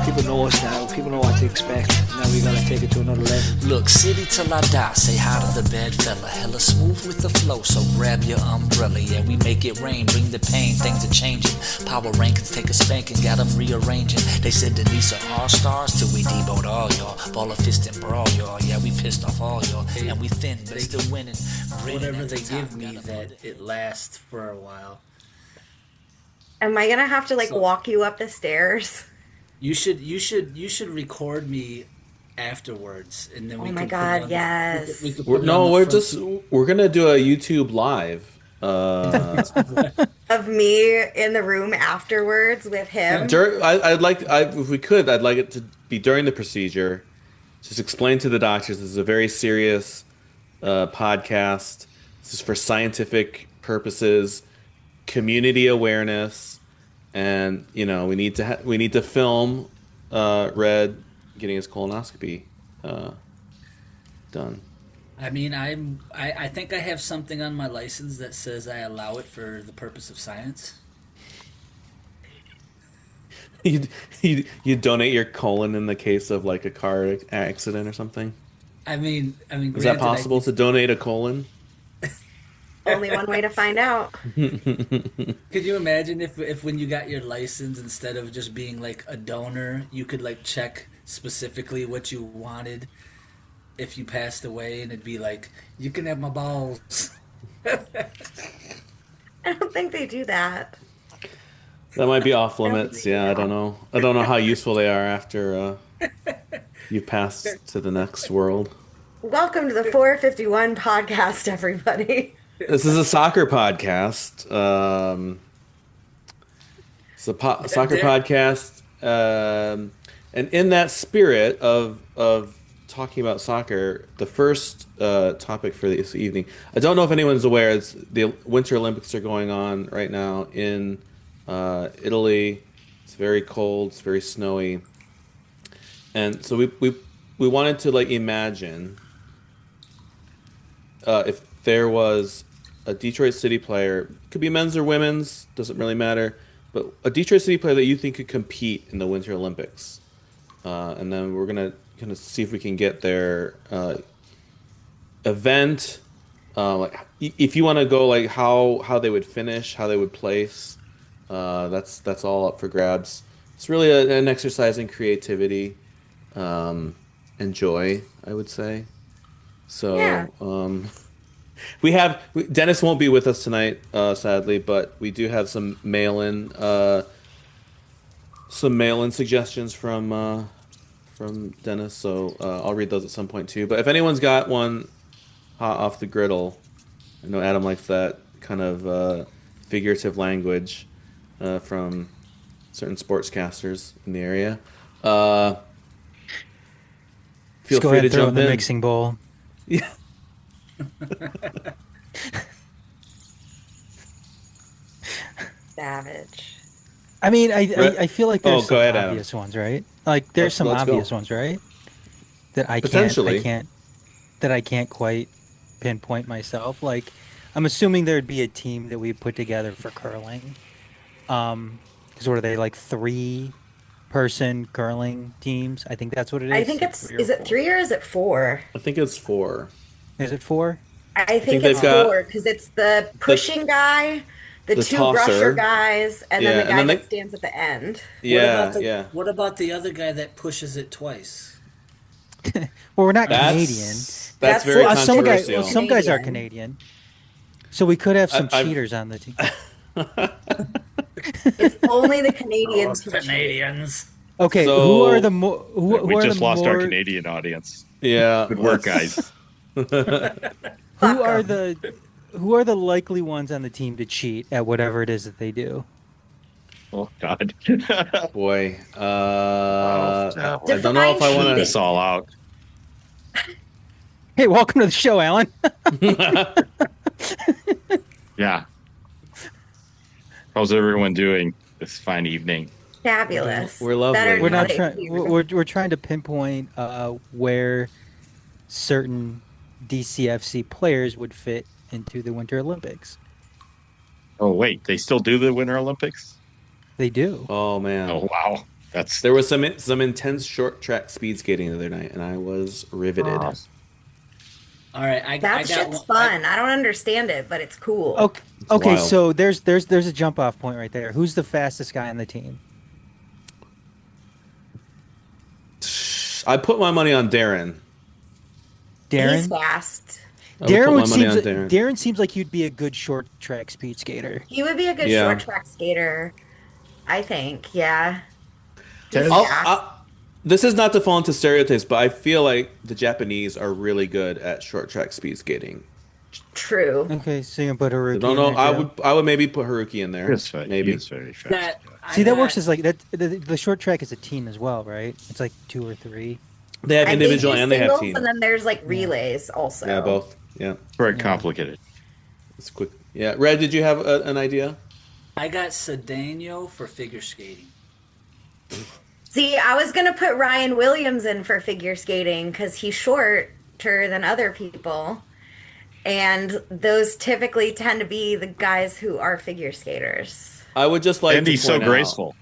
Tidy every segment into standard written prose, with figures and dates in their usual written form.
People know us now. People know what to expect. Now we gotta take it to another level. Look, city till I die, say hi to the bad fella. Hella smooth with the flow, so grab your umbrella. Yeah, we make it rain, bring the pain, things are changing. Power rankings, take a spanking, got them rearranging. They said Denise are all stars till we deboed all y'all. Ball of fist and brawl y'all, yeah, we pissed off all y'all. And we thin, but still winning. Whatever they give me, that it lasts for a while. Am I gonna have to walk you up the stairs? You should record me afterwards, and then we. Oh my God! Yes. We're gonna do a YouTube live of me in the room afterwards with him. I'd like it to be during the procedure. Just explain to the doctors this is a very serious podcast. This is for scientific purposes, community awareness. And we need to film Red getting his colonoscopy done. I mean, I think I have something on my license that says I allow it for the purpose of science. You donate your colon in the case of like a car accident or something. I mean, is that possible to donate a colon? Only one way to find out. Could you imagine if when you got your license, instead of just being like a donor, you could like check specifically what you wanted if you passed away, and it'd be like, you can have my balls. I don't think they do that. That might be off limits. Yeah, I don't know. I don't know how useful they are after you pass to the next world. Welcome to the 451 podcast, everybody. This is a soccer podcast. It's a soccer podcast, and in that spirit of talking about soccer, the first topic for this evening. I don't know if anyone's aware. The Winter Olympics are going on right now in Italy. It's very cold. It's very snowy, and so we wanted to imagine if there was a Detroit City player, could be men's or women's, doesn't really matter, but a Detroit City player that you think could compete in the Winter Olympics. And then we're gonna see if we can get their event. If you want to go how they would finish, how they would place, that's all up for grabs. It's really an exercise in creativity and joy, I would say. So. Yeah. Dennis won't be with us tonight, sadly, but we do have some mail-in suggestions from Dennis, so I'll read those at some point too. But if anyone's got one hot off the griddle, I know Adam likes that kind of figurative language from certain sportscasters in the area. Feel free to jump in the mixing bowl. Yeah. Savage. I mean, I feel like there's some obvious Adam. ones, right? Like there's some obvious ones, right? That I can't quite pinpoint myself. Like, I'm assuming there'd be a team that we put together for curling. Because what are they, like 3-person curling teams? I think that's what it is. I think is it 3 or is it 4? I think it's 4. Is it 4? I think it's 4 because it's the pushing guy, the 2 brusher guys, and then the guy that stands at the end. Yeah, What about the other guy that pushes it twice? Well, we're not Canadian. That's very controversial. Some guys are Canadian, so we could have some cheaters on the team. It's only the Canadians. Canadians. Okay, so, who are the more? We just lost our Canadian audience. Yeah, good work, guys. Who are the likely ones on the team to cheat at whatever it is that they do? Oh God, boy! I don't know if I want to this all out. Hey, welcome to the show, Alan. Yeah. How's everyone doing this fine evening? Fabulous. We're lovely. We're not trying. We're trying to pinpoint where certain DCFC players would fit into the Winter Olympics. Oh wait, they still do the Winter Olympics? They do. Oh man. Oh wow. There was some intense short track speed skating the other night, and I was riveted. All right, that shit's fun. I don't understand it, but it's cool. Okay, so there's a jump off point right there. Who's the fastest guy on the team? I put my money on Darren. He's fast. Darren seems like he'd be a good short track speed skater. He would be a good short track skater, I think. Yeah. This is not to fall into stereotypes, but I feel like the Japanese are really good at short track speed skating. True. Okay, so you can put Haruki. No, I would maybe put Haruki in there. Maybe. He's very fast. That works as like that. The short track is a team as well, right? It's like 2 or 3. They have individual and they have team. And then there's like relays also. Yeah, both. Yeah. Very complicated. It's quick. Yeah. Red, did you have an idea? I got Cedeno for figure skating. See, I was going to put Ryan Williams in for figure skating because he's shorter than other people. And those typically tend to be the guys who are figure skaters. I would just like to point out. And he's so graceful.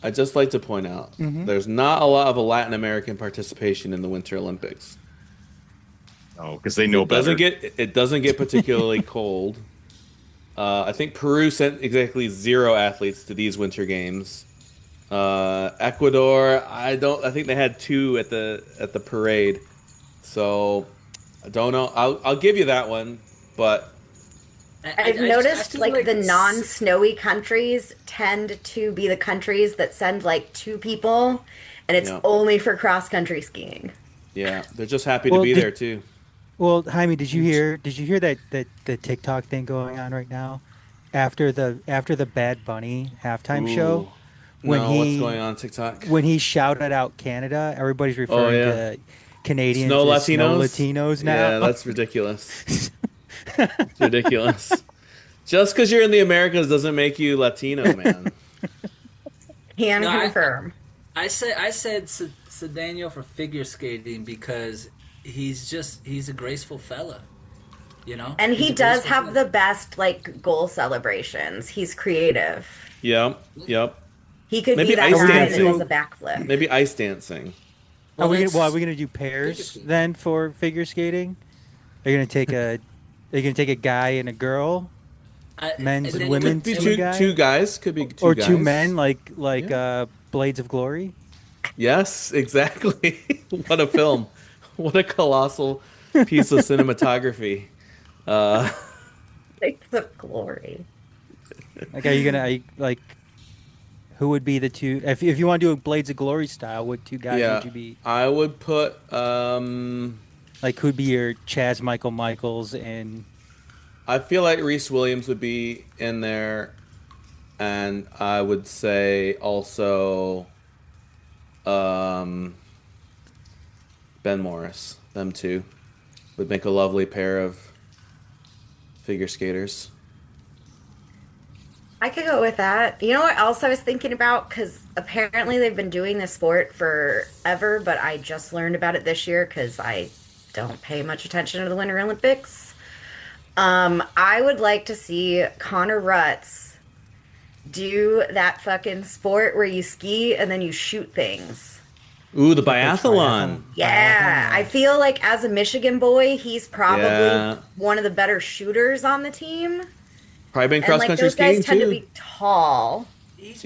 I'd just like to point out there's not a lot of a Latin American participation in the Winter Olympics. Oh, because they know better. It doesnn't get particularly cold. I think Peru sent exactly 0 athletes to these Winter Games. Ecuador, I think they had 2 at the parade. So I don't know. I'll give you that one, but I've noticed like the non-snowy countries tend to be the countries that send like 2 people, and it's only for cross-country skiing. Yeah, they're just happy to be there too. Well, Jaime, did you hear that the TikTok thing going on right now after the Bad Bunny halftime show? What's going on TikTok? When he shouted out Canada, everybody's referring to Canadians Snow as Latinos now. Yeah, that's ridiculous. It's ridiculous. Just because you're in the Americas doesn't make you Latino, man. Can confirm. I said Cedeno for figure skating because he's a graceful fella, you know. And he does have the best like goal celebrations. He's creative. Yep. He could be that guy that does a backflip. Maybe ice dancing. Are we gonna do pairs then for figure skating? Are you gonna take a guy and a girl? Men's and women's two guys could be two or guys. 2 men like Blades of Glory. Yes, exactly. What a film! What a colossal piece of cinematography. Blades of Glory. Like, are you gonna who would be the 2? If you want to do a Blades of Glory style, what 2 guys would you be? I would put who'd be your Chaz Michaels and. I feel like Reese Williams would be in there, and I would say also Ben Morris. Them 2 would make a lovely pair of figure skaters. I could go with that. You know what else I was thinking about? Because apparently they've been doing this sport forever, but I just learned about it this year because I don't pay much attention to the Winter Olympics. I would like to see Connor Rutz do that fucking sport where you ski and then you shoot things. Ooh, the biathlon. Yeah, I feel like as a Michigan boy, he's probably one of the better shooters on the team. Probably been cross country skiing too. Those guys tend to be tall. He's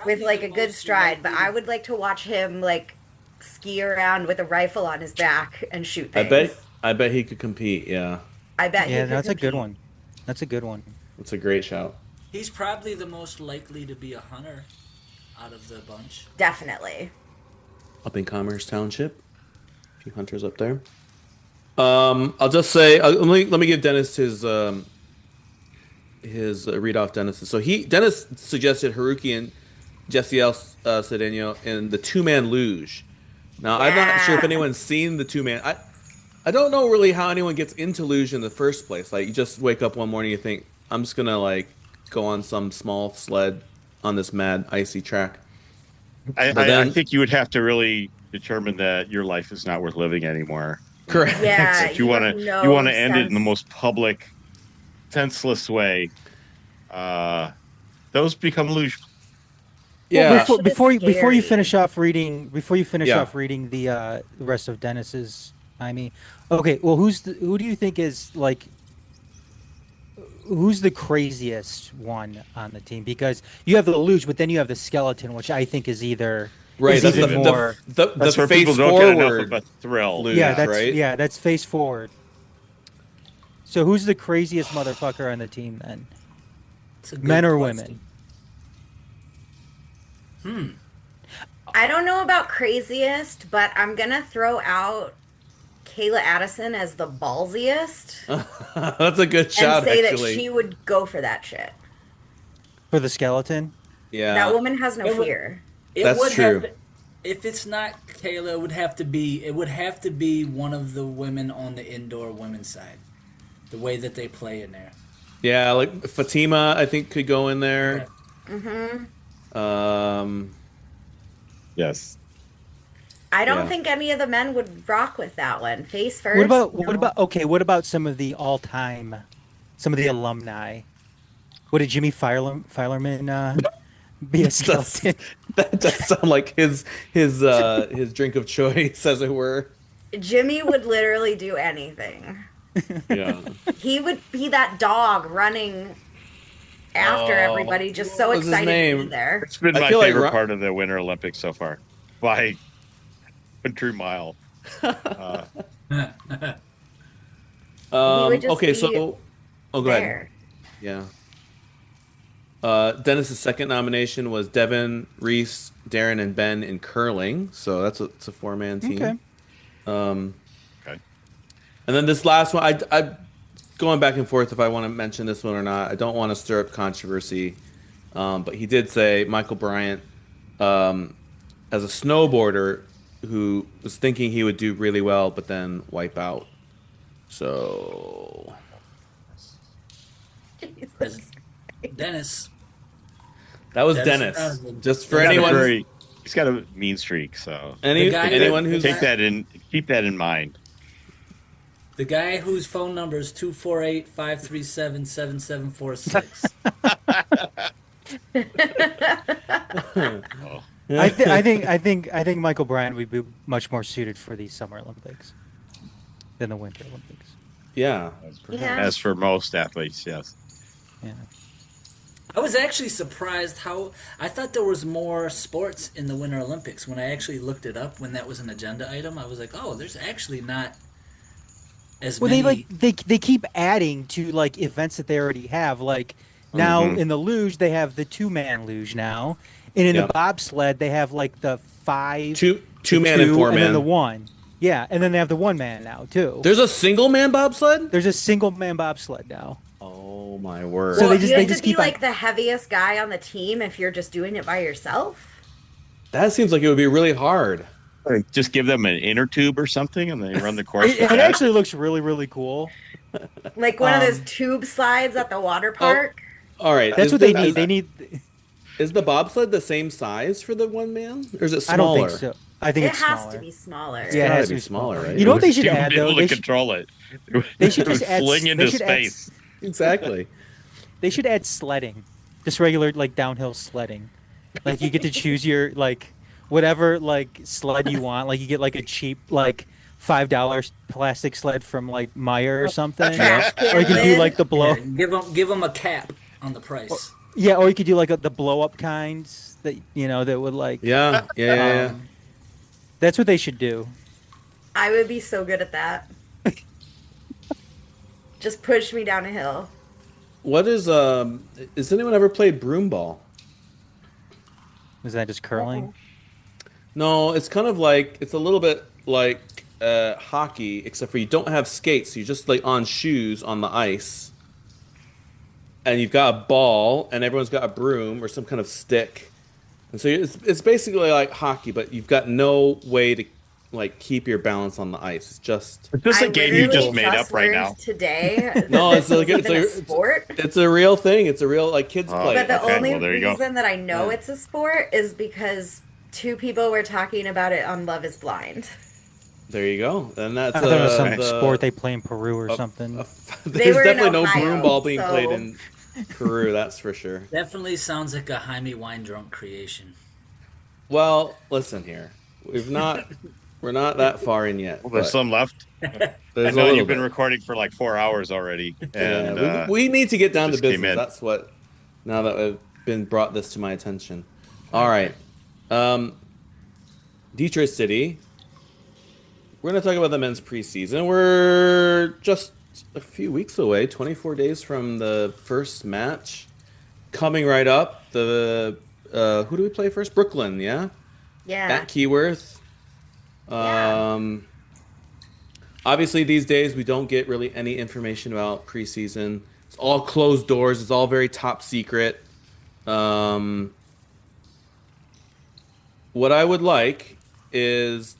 with like a good stride, but I would like to watch him like ski around with a rifle on his back and shoot things. I bet he could compete. Yeah. I bet. Yeah, that's a good one. That's a good one. That's a great shout. He's probably the most likely to be a hunter out of the bunch. Definitely. Up in Commerce Township, a few hunters up there. I'll just say, let me give Dennis his read off Dennis's. So Dennis suggested Haruki and Jessiel Cedeno in the 2-man luge. Now I'm not sure if anyone's seen the 2-man. I don't know really how anyone gets into luge in the first place. Like, you just wake up one morning, you think, I'm just gonna like go on some small sled on this mad icy track. I think you would have to really determine that your life is not worth living anymore. Correct. Yeah, you want to end it in the most public, senseless way. Those become luge. Yeah. Well, before you finish off reading the rest of Dennis's, okay. Well, who do you think is like? Who's the craziest one on the team? Because you have the luge, but then you have the skeleton, which I think is either right. That's even more. That's where face people don't forward get enough of a thrill. Luge, Yeah, right? that's face forward. So who's the craziest motherfucker on the team then? Men or question. women? I don't know about craziest, but I'm gonna throw out Kayla Addison as the ballsiest. That's a good shout, and say actually. that she would go for that shit. For the skeleton? Yeah. That woman has no fear. That's true. If it's not Kayla, it would have to be one of the women on the indoor women's side. The way that they play in there. Yeah, like Fatima, I think could go in there. Yes. I don't think any of the men would rock with that one. Face first. What about some of the alumni? What did Jimmy Filerman be a skeleton? That does sound like his drink of choice, as it were. Jimmy would literally do anything. Yeah. He would be that dog running after everybody, just so excited to be there. It's been my favorite part of the Winter Olympics so far. By country mile. Okay, so go ahead. Yeah. Dennis's second nomination was Devin, Reese, Darren, and Ben in curling. So it's a 4-man team. Okay. And then this last one, I going back and forth if I want to mention this one or not. I don't want to stir up controversy, but he did say Michael Bryant, as a snowboarder who was thinking he would do really well, but then wipe out. So, Dennis. That was Dennis. Just for anyone, he's got a mean streak. So anyone who's keep that in mind. The guy whose phone number is 248-537-7746. I think Michael Bryant would be much more suited for the Summer Olympics than the Winter Olympics. Yeah. As for most athletes, yes. Yeah. I was actually surprised how I thought there was more sports in the Winter Olympics. When I actually looked it up, when that was an agenda item, I was like, "Oh, there's actually not as many." They keep adding to like events that they already have. Like now in the luge, they have the 2-man luge now, and in the bobsled, they have like the 5 two-man and 4-man, and then the 1. Yeah, and then they have the 1-man now too. There's a single-man bobsled. There's a single-man bobsled now. Oh my word! So they just keep like the heaviest guy on the team if you're just doing it by yourself. That seems like it would be really hard. Just give them an inner tube or something, and they run the course. It actually looks really, really cool. Like one of those tube slides at the water park. All right, that's what they need. They need. Is the bobsled the same size for the 1-man, or is it smaller? I don't think so. I think it has to be smaller. Yeah, it has to be smaller, right? You know what they should add though? Able to control it. They should just add fling into space. Exactly. They should add sledding, just regular like downhill sledding. Like you get to choose your like whatever like sled you want. Like you get like a cheap like $5 plastic sled from like Meyer or something. Or you can do like the blow. Yeah, give them a cap on the price. Or you could do like the blow up kinds that that would like. Yeah. That's what they should do. I would be so good at that. Just push me down a hill. What is has anyone ever played broomball? Is that just curling? No, it's kind of like it's a little bit like hockey, except for you don't have skates. You're just like on shoes on the ice, and you've got a ball, and everyone's got a broom or some kind of stick, and so it's basically like hockey, but you've got no way to like keep your balance on the ice. It's just a game you just made up right now. Today, no, it's like it's a sport. It's a real thing. It's a real like kids play. But the only reason that I know it's a sport is because 2 people were talking about it on Love Is Blind. There you go. And that's some sport they play in Peru or something. There's definitely no broomball being played in. Peru, that's for sure. Definitely sounds like a Jaime wine drunk creation. Well, listen here. We're not that far in yet. Well, there's some left. I There's a know little you've been bit. recording for like 4 hours already, Yeah, and we need to get down to just came business. in. That's what. Now that I've been brought this to my attention. All right, Detroit City. We're going to talk about the men's preseason. We're just a few weeks away, 24 days from the first match coming right up. The who do we play first? Brooklyn, yeah. Yeah. At Keyworth. Yeah. Obviously, these days we don't get really any information about preseason. It's all closed doors. It's all very top secret. What I would like is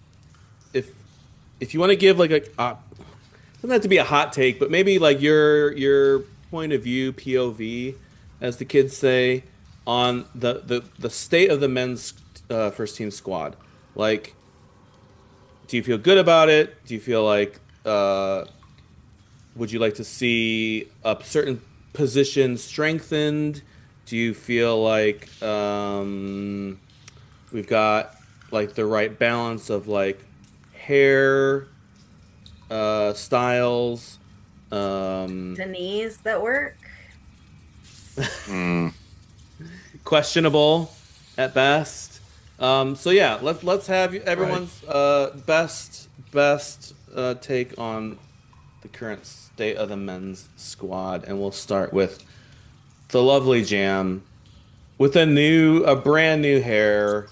if you want to give like doesn't have to be a hot take, but maybe like your point of view, POV, as the kids say, on the state of the men's first team squad. Like, do you feel good about it? Do you feel like would you like to see a certain position strengthened? Do you feel like we've got like the right balance of like hair styles? The knees that work. Questionable at best. So yeah, let's have everyone's best take on the current state of the men's squad, and we'll start with the lovely Jam with a brand new hair,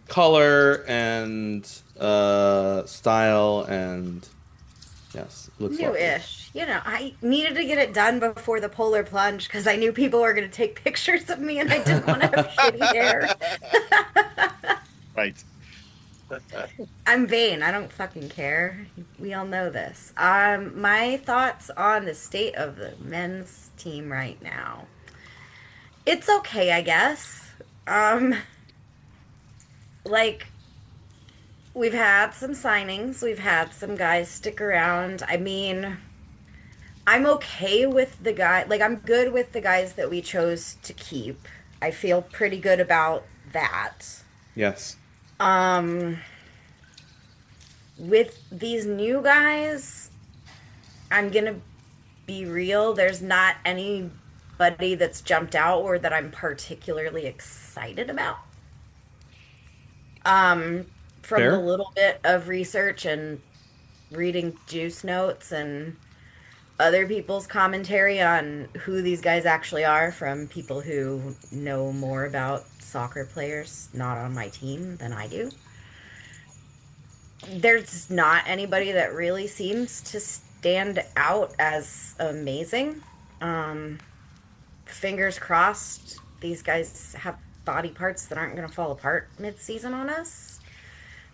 color and style, and yes, looks New-ish. You know, I needed to get it done before the polar plunge because I knew people were going to take pictures of me and I didn't want to have shitty hair. Right. I'm vain. I don't fucking care. We all know this. My thoughts on the state of the men's team right now. It's okay, I guess. Like, we've had some signings. We've had some guys stick around. I mean, I'm okay with the guy. Like, I'm good with the guys that we chose to keep. I feel pretty good about that. Yes. With these new guys, I'm gonna be real. There's not anybody that's jumped out or that I'm particularly excited about. From Fair. the little bit of research and reading juice notes and other people's commentary on who these guys actually are from people who know more about soccer players not on my team than I do. There's not anybody that really seems to stand out as amazing. Fingers crossed these guys have body parts that aren't going to fall apart mid-season on us.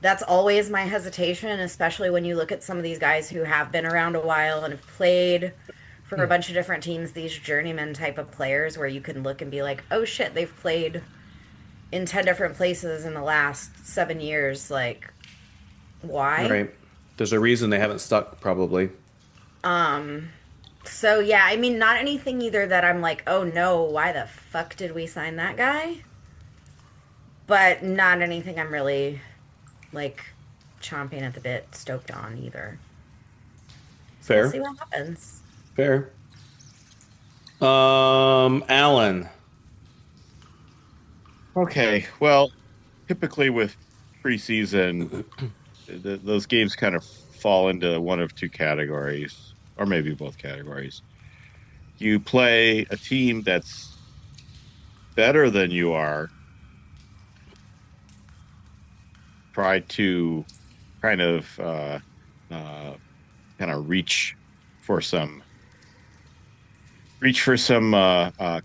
That's always my hesitation, especially when you look at some of these guys who have been around a while and have played for a bunch of different teams, these journeyman type of players where you can look and be like, oh shit, they've played in 10 different places in the last 7 years. Like, why? Right. There's a reason they haven't stuck, probably. So yeah, I mean, not anything either that I'm like, oh no, why the fuck did we sign that guy? But not anything I'm really like chomping at the bit, stoked on either. Fair. We'll see what happens. Fair. Alan. Okay. Well, typically with preseason, those games kind of fall into one of two categories, or maybe both categories. You play a team that's better than you are, try to kind of reach for some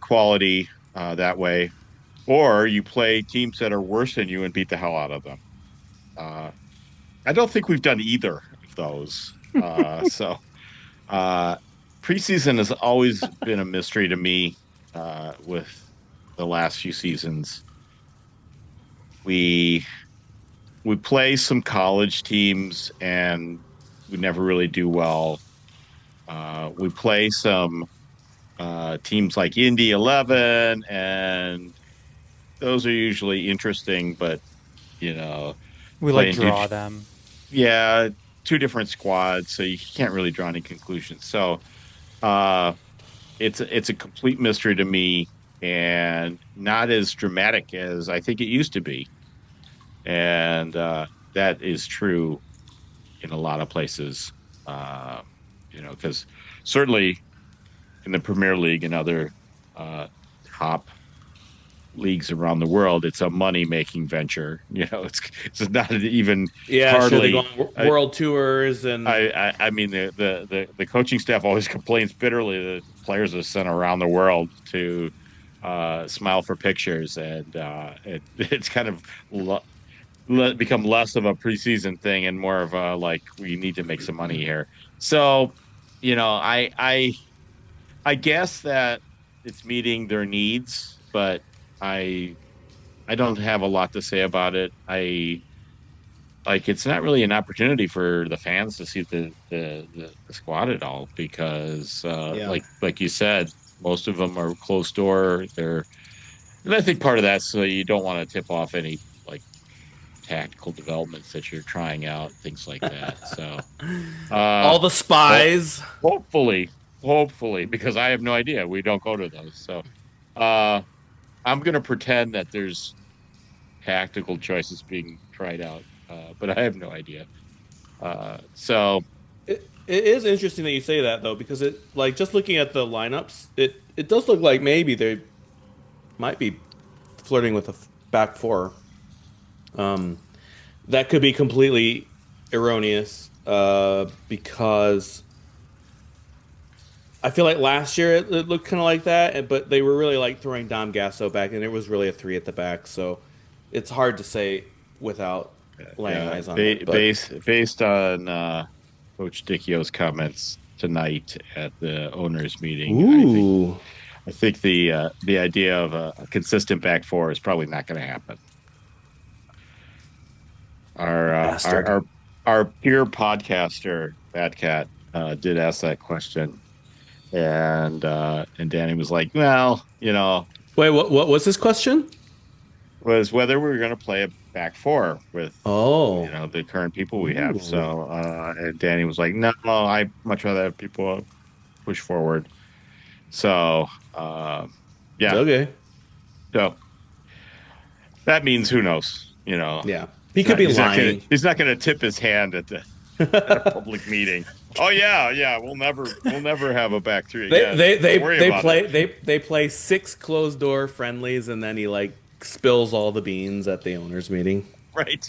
quality that way, or you play teams that are worse than you and beat the hell out of them. I don't think we've done either of those. So preseason has always been a mystery to me with the last few seasons. We play some college teams and we never really do well. We play some teams like Indy 11, and those are usually interesting, but you know, We like playing draw them. yeah, two different squads, so you can't really draw any conclusions. So uh, it's a complete mystery to me, and not as dramatic as I think it used to be. And that is true in a lot of places. Uh, because certainly in the Premier League and other top leagues around the world, it's a money making venture. It's not even Sure. They go hardly. on world tours and I mean the coaching staff always complains bitterly that players are sent around the world to smile for pictures, and it's kind of become less of a preseason thing and more of a like we need to make some money here. So, I guess that it's meeting their needs, but I I don't have a lot to say about it. I like it's not really an opportunity for the fans to see the squad at all because yeah. like you said, most of them are closed door. And I think part of that's so you don't want to tip off any like tactical developments that you're trying out, things like that. So All the ho- spies. hopefully, because I have no idea. We don't go to those. So uh I'm gonna pretend that there's tactical choices being tried out. But I have no idea. So It is interesting that you say that though, because it like just looking at the lineups, it does look like maybe they might be flirting with a back four. Um, that could be completely erroneous, because I feel like last year it looked kind of like that, but they were really like throwing Dom Gasso back, and it was really a three at the back. So it's hard to say without laying eyes on it. But based on Coach Dickio's comments tonight at the owners' meeting, ooh, I think the idea of a consistent back four is probably not going to happen. Our bastard. our peer podcaster Bad Cat did ask that question, and Danny was like, well, Wait, what was his question? was whether we were going to play a back four with Oh, the current people we have. ooh, So and Danny was like, no, I much rather have people push forward. So yeah, okay, so that means who knows? yeah, he could be lying. He's not gonna tip his hand at a public meeting. Oh yeah, we'll never have a back three again. They play 6 closed door friendlies, and then he like spills all the beans at the owners meeting. Right.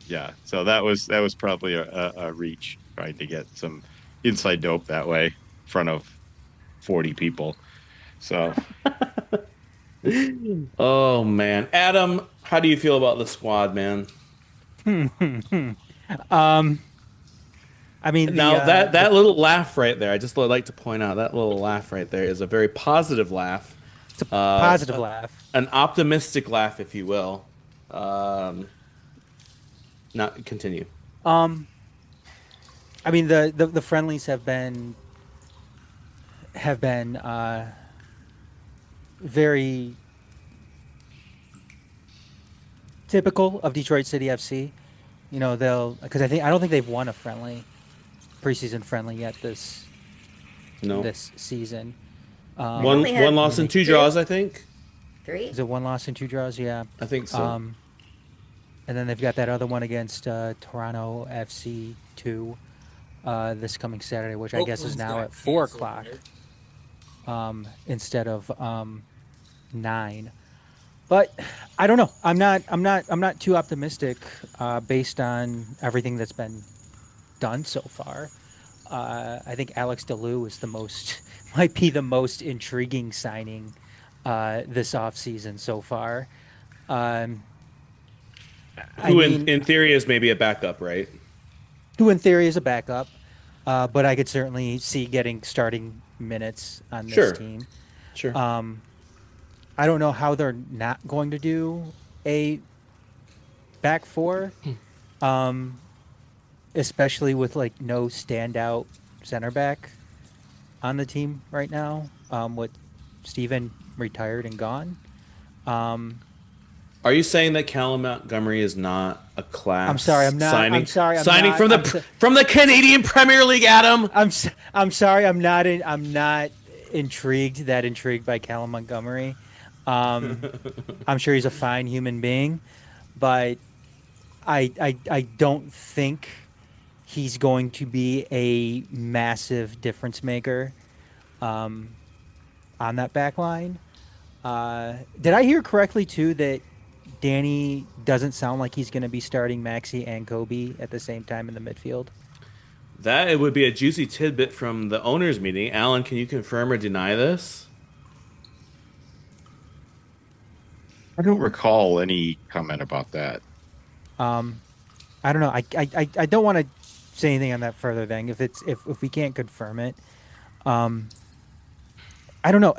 Yeah. So that was probably a reach trying to get some inside dope that way in front of 40 people. So Oh man, Adam, how do you feel about the squad, man? I mean, Now that little laugh right there, I just would like to point out that little laugh right there is a very positive laugh. it's a positive laugh. An optimistic laugh, if you will. Not continue. I mean, the friendlies have been very typical of Detroit City FC. Because I don't think they've won a preseason friendly yet this season. One loss and 2 draws, I think. 3? Is it 1 loss and 2 draws? Yeah, I think so. And then they've got that other one against Toronto FC 2 this coming Saturday, which I guess is now at 4 o'clock instead of 9. But I don't know. I'm not too optimistic based on everything that's been done so far. I think Alex DeLue is might be the most intriguing signing this offseason so far. Who in theory is maybe a backup, right? Who in theory is a backup, but I could certainly see getting starting minutes on this team. Sure. I don't know how they're not going to do a back four, especially with like no standout center back on the team right now, with Steven retired and gone. Are you saying that Callum Montgomery is not a class? I'm sorry, I'm not. Signing, I'm sorry, I'm signing not, from the Canadian Premier League, Adam. I'm sorry, I'm not intrigued by Callum Montgomery. I'm sure he's a fine human being, but I don't think he's going to be a massive difference maker on that back line. Did I hear correctly too that Danny doesn't sound like he's going to be starting Maxi and Kobe at the same time in the midfield? That it would be a juicy tidbit from the owners' meeting. Alan, can you confirm or deny this? I don't recall any comment about that. I don't know. I don't want to say anything on that further. Then if we can't confirm it, I don't know.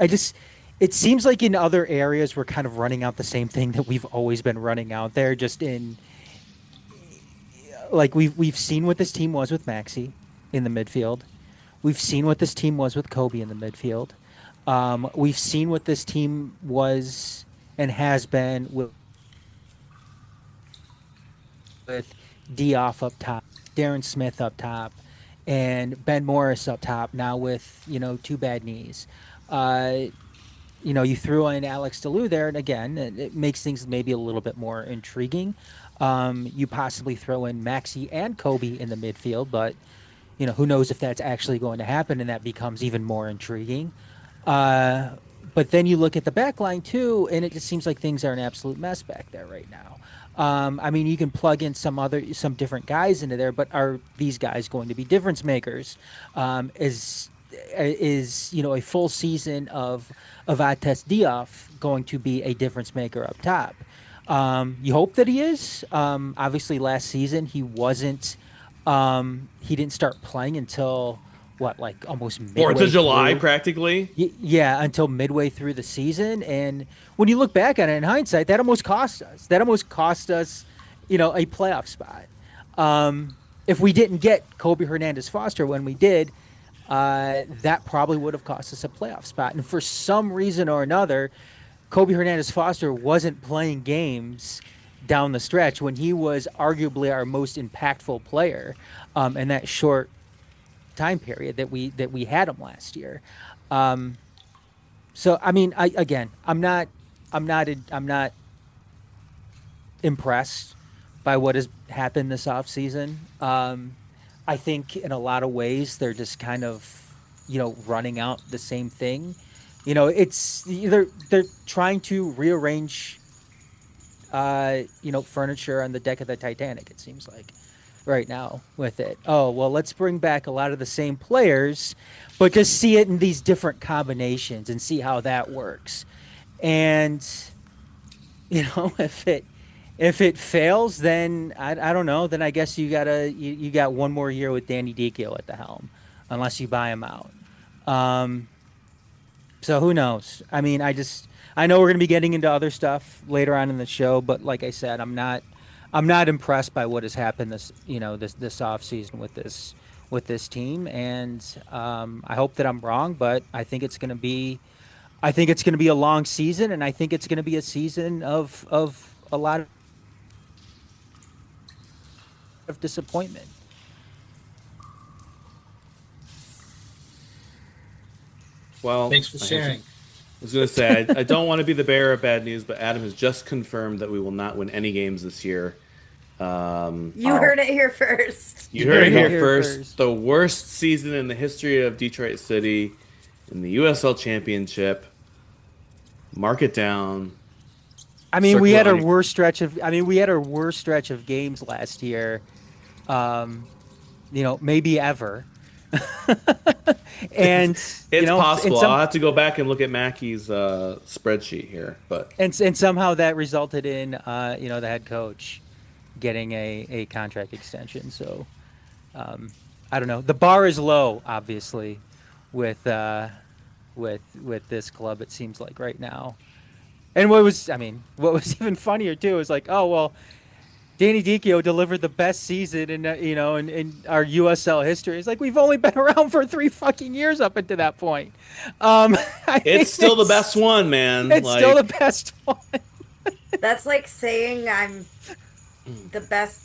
It seems like in other areas we're kind of running out the same thing that we've always been running out there. Just in like we've seen what this team was with Maxi in the midfield. We've seen what this team was with Kobe in the midfield. We've seen what this team was and has been with Dioff up top, Darren Smith up top, and Ben Morris up top. Now with two bad knees. You threw in Alex DeLu there, and again, it makes things maybe a little bit more intriguing. You possibly throw in Maxi and Kobe in the midfield, but who knows if that's actually going to happen, and that becomes even more intriguing. But then you look at the back line too, and it just seems like things are an absolute mess back there right now. You can plug in some different guys into there, but are these guys going to be difference makers? Is a full season of Ates Dioff going to be a difference maker up top? You hope that he is. Obviously, last season he wasn't. He didn't start playing until almost midway 4th of July, through. practically. Yeah, until midway through the season. And when you look back at it in hindsight, that almost cost us. That almost cost us, a playoff spot. If we didn't get Kobe Hernandez-Foster when we did, that probably would have cost us a playoff spot. And for some reason or another, Kobe Hernandez-Foster wasn't playing games down the stretch when he was arguably our most impactful player in that short time period that we had him last year. I'm not impressed by what has happened this offseason. I think in a lot of ways they're just kind of, running out the same thing. It's they're trying to rearrange, furniture on the deck of the Titanic. It seems like right now with it. Oh well, let's bring back a lot of the same players, but just see it in these different combinations and see how that works. And if it fails, then I don't know. Then I guess you got one more year with Danny Dichio at the helm, unless you buy him out. So who knows? I know we're going to be getting into other stuff later on in the show, but like I said, I'm not impressed by what has happened this offseason with this team, and I hope that I'm wrong, but I think it's going to be a long season, and I think it's going to be a season of a lot of disappointment. Well, thanks for sharing. I was going to say, I don't want to be the bearer of bad news, but Adam has just confirmed that we will not win any games this year. You heard it here first. You heard it here first. The worst season in the history of Detroit City in the USL Championship. Mark it down. We had our worst stretch of games last year. Maybe ever. And it's possible. I'll have to go back and look at Mackey's spreadsheet here, but somehow that resulted in the head coach getting a contract extension. So I don't know. The bar is low, obviously, with this club. It seems like right now. And what was even funnier too is like, oh well, Danny Dichio delivered the best season in our USL history. It's like we've only been around for 3 fucking years up until that point. It's still the best one, man. It's still the best one. That's like saying I'm the best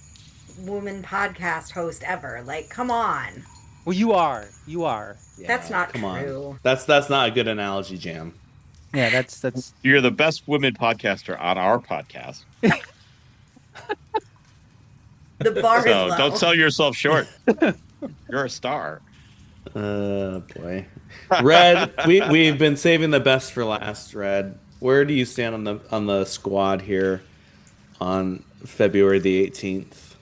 woman podcast host ever. Like, come on. Well, you are. Yeah, that's not come true. On. That's not a good analogy, Jam. Yeah, that's. You're the best women podcaster on our podcast. The bar is low. Don't sell yourself short. You're a star. Boy. Red, we've been saving the best for last, Red. Where do you stand on the squad here on February the 18th?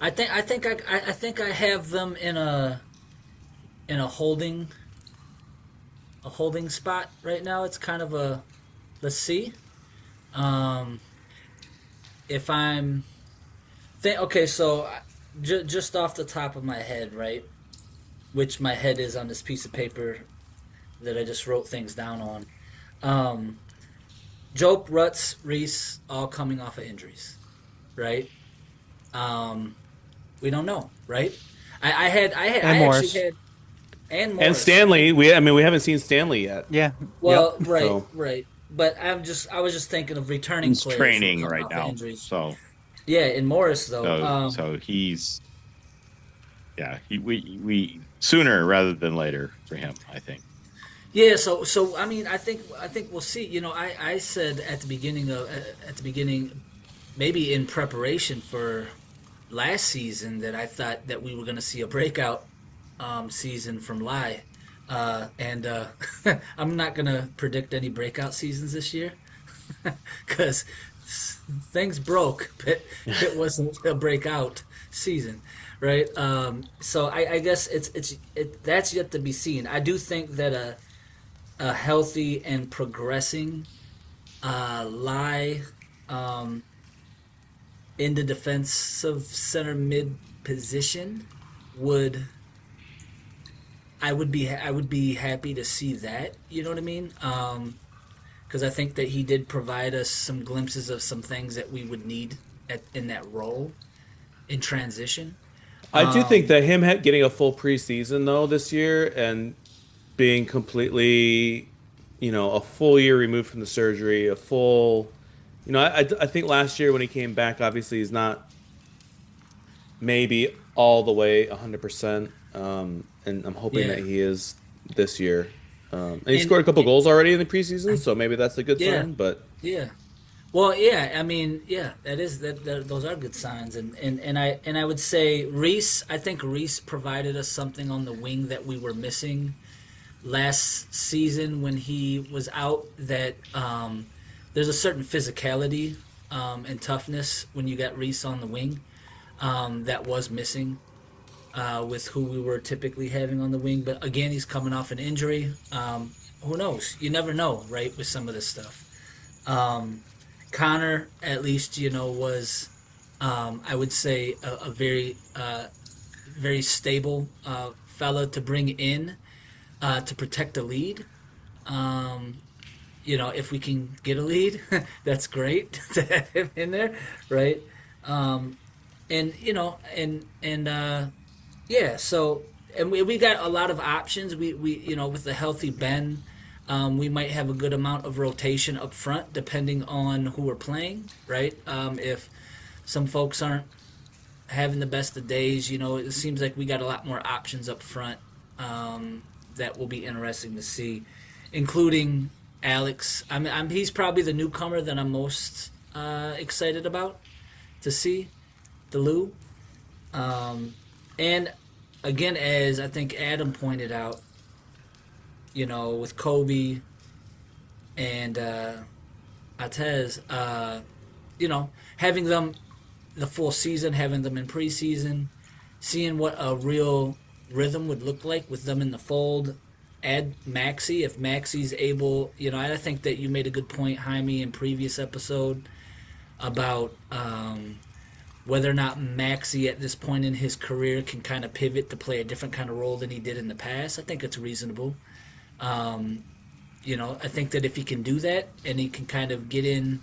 I think I have them in a holding spot right now. It's kind of a let's see. If I'm okay, so just off the top of my head, right? Which my head is on this piece of paper that I just wrote things down on. Jope, Rutz, Reese, all coming off of injuries, right? We don't know, right? I Morris. actually had and Morris. And Stanley. We haven't seen Stanley yet. Yeah. Well, Yep. right. But I was just thinking of returning He's players training who come right off now. injuries. So yeah, in Morris though. so he's we sooner rather than later for him, I think. Yeah, so I mean, I think we'll see. You know, I said at the beginning, maybe in preparation for last season, that I thought that we were going to see a breakout season from Lai, and I'm not going to predict any breakout seasons this year because things broke, but it wasn't a breakout season. Right, so I guess that's yet to be seen. I do think that a healthy and progressing Lai in the defensive center mid position I would be happy to see that. You know what I mean? Because I think that he did provide us some glimpses of some things that we would need in that role in transition. I do think that him getting a full preseason though this year and being completely, a full year removed from the surgery, a full, I think last year when he came back, obviously he's not maybe all the way 100%, and I'm hoping that he is this year. And he scored a couple goals already in the preseason, so maybe that's a good sign. But yeah. Well, yeah, I mean, yeah, those are good signs, and I would say Reese. I think Reese provided us something on the wing that we were missing last season when he was out. That there's a certain physicality and toughness when you got Reese on the wing that was missing with who we were typically having on the wing. But again, he's coming off an injury. Who knows? You never know, right? With some of this stuff. Connor, at least, was, I would say, a very, very stable fella to bring in to protect the lead. If we can get a lead, that's great to have him in there, right? So, and we got a lot of options. We with the healthy Ben, we might have a good amount of rotation up front, depending on who we're playing, right? If some folks aren't having the best of days, it seems like we got a lot more options up front that will be interesting to see, including Alex. He's probably the newcomer that I'm most excited about to see, the Lou. And again, as I think Adam pointed out, with Kobe and Atez, having them the full season, having them in preseason, seeing what a real rhythm would look like with them in the fold. Add Maxi if Maxi's able. I think that you made a good point, Jaime, in previous episode about whether or not Maxi at this point in his career can kind of pivot to play a different kind of role than he did in the past. I think it's reasonable. I think that if he can do that and he can kind of get in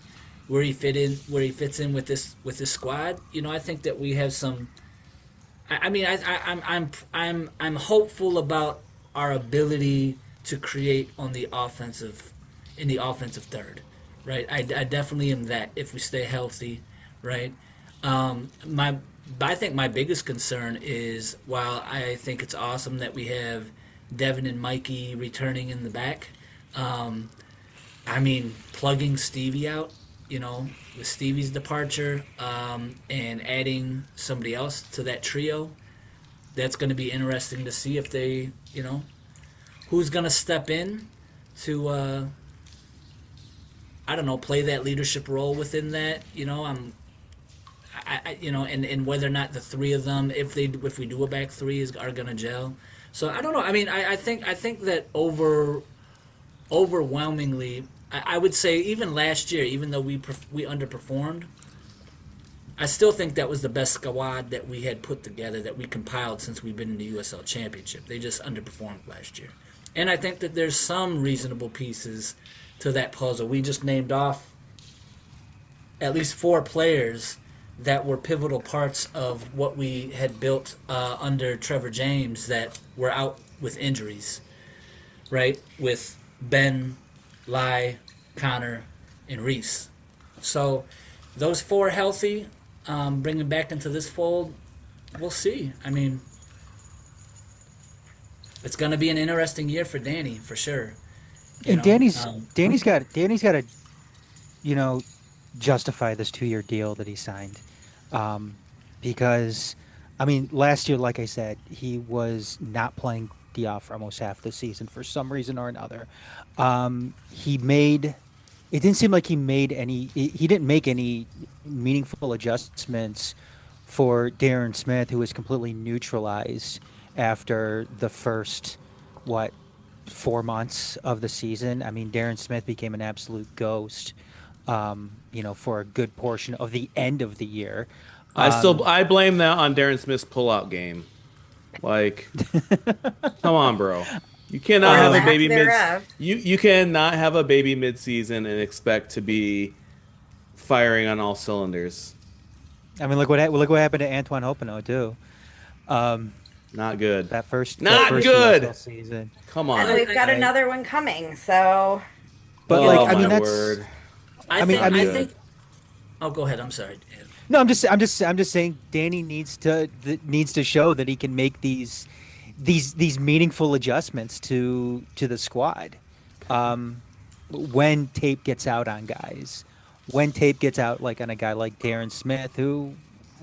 where he fits in with this squad. You know, I think that we have some. I'm hopeful about our ability to create in the offensive third, right? I definitely am that if we stay healthy, right? I think my biggest concern is while I think it's awesome that we have Devin and Mikey returning in the back. Plugging Stevie out, with Stevie's departure, and adding somebody else to that trio, that's going to be interesting to see if they, who's going to step in to, I don't know, play that leadership role within that. And whether or not the three of them, if we do a back three, are going to gel. So I don't know. I think that overwhelmingly, I would say even last year, even though we underperformed, I still think that was the best squad that we had put together, that we compiled since we've been in the USL Championship. They just underperformed last year. And I think that there's some reasonable pieces to that puzzle. We just named off at least 4 players that were pivotal parts of what we had built under Trevor James that were out with injuries, right? With Ben, Lai, Connor, and Reese. So those 4 healthy, bringing back into this fold, we'll see. It's going to be an interesting year for Danny, for sure. Danny's got to, justify this 2-year deal that he signed, because, last year, like I said, he was not playing DF for almost half the season for some reason or another. It didn't seem like he didn't make any meaningful adjustments for Darren Smith, who was completely neutralized after the first, 4 months of the season. Darren Smith became an absolute ghost, for a good portion of the end of the year. I blame that on Darren Smith's pullout game. Come on, bro. You cannot have a baby You cannot have a baby mid-season and expect to be firing on all cylinders. Look what happened to Antoine Hopino too. Not good. That first good season. Come on. And we've got another one coming. So, but that's. Word. I think. Oh, go ahead. I'm sorry. No, I'm just saying. Danny needs to show that he can make these meaningful adjustments to the squad. When tape gets out on guys, when tape gets out on a guy like Darren Smith, who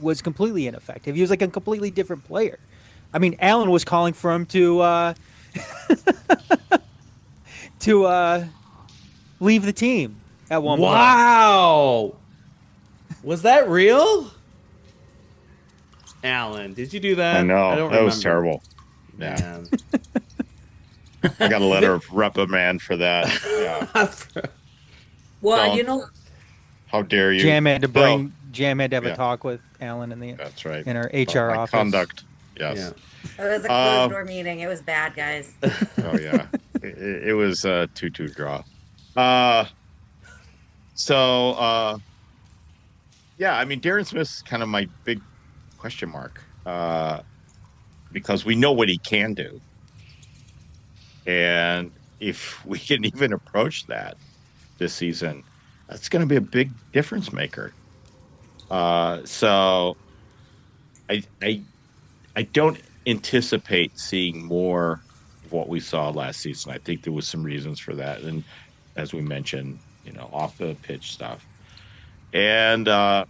was completely ineffective. He was a completely different player. Allen was calling for him to leave the team at one point. Wow. Was that real? Allen, did you do that? I know. I don't that remember. Was terrible. Yeah. I got a letter of reprimand for that. Yeah. Well, how dare you? Jam had to have a talk with Allen That's right. in our HR office. Conduct. Yes. Yeah. It was a closed door meeting. It was bad, guys. Oh yeah. It was a 2-2 draw. Darren Smith's kind of my big question mark, because we know what he can do, and if we can even approach that this season, that's going to be a big difference maker. So I don't anticipate seeing more of what we saw last season. I think there was some reasons for that, and as we mentioned, off the pitch stuff, and so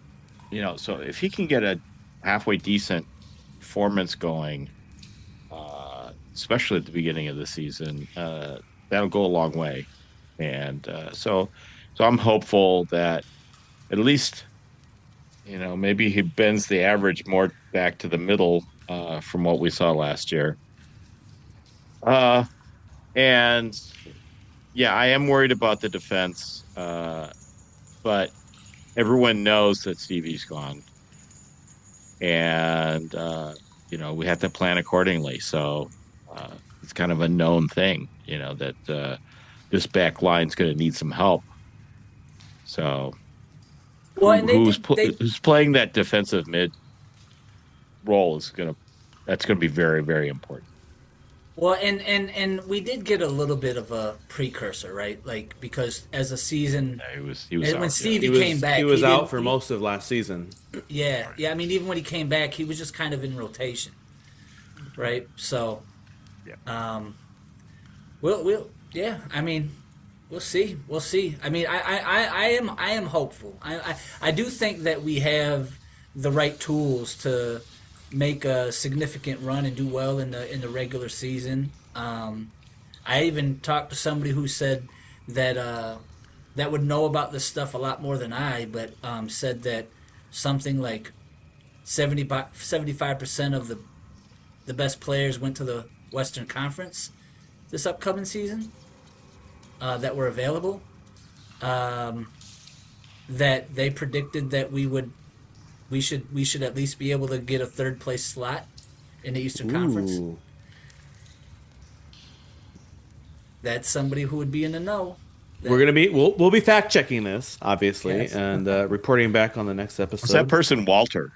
if he can get a halfway decent performance going, especially at the beginning of the season, that'll go a long way. And so I'm hopeful that at least, maybe he bends the average more back to the middle from what we saw last year. And yeah, I am worried about the defense, but everyone knows that Stevie's gone, and we have to plan accordingly. So it's kind of a known thing, that this back line's going to need some help. So Well, and who's playing that defensive mid role that's gonna be very, very important. Well, and we did get a little bit of a precursor, right? Like, because as a season, Yeah, he was when out, Stevie He came back, he was out for most of last season. Yeah, yeah. I mean, even when he came back, he was just kind of in rotation, right? So, yeah. Yeah. I mean, we'll see. We'll see. I mean, I am hopeful. I do think that we have the right tools to make a significant run and do well in the regular season. I even talked to somebody who said that that would know about this stuff a lot more than I, but said that something like 75% of the best players went to the Western Conference this upcoming season that were available. That they predicted that we should at least be able to get a third place slot in the Eastern Conference. That's somebody who would be in the know. We'll be fact checking this, obviously, Yes. and reporting back on the next episode. Was that person Walter?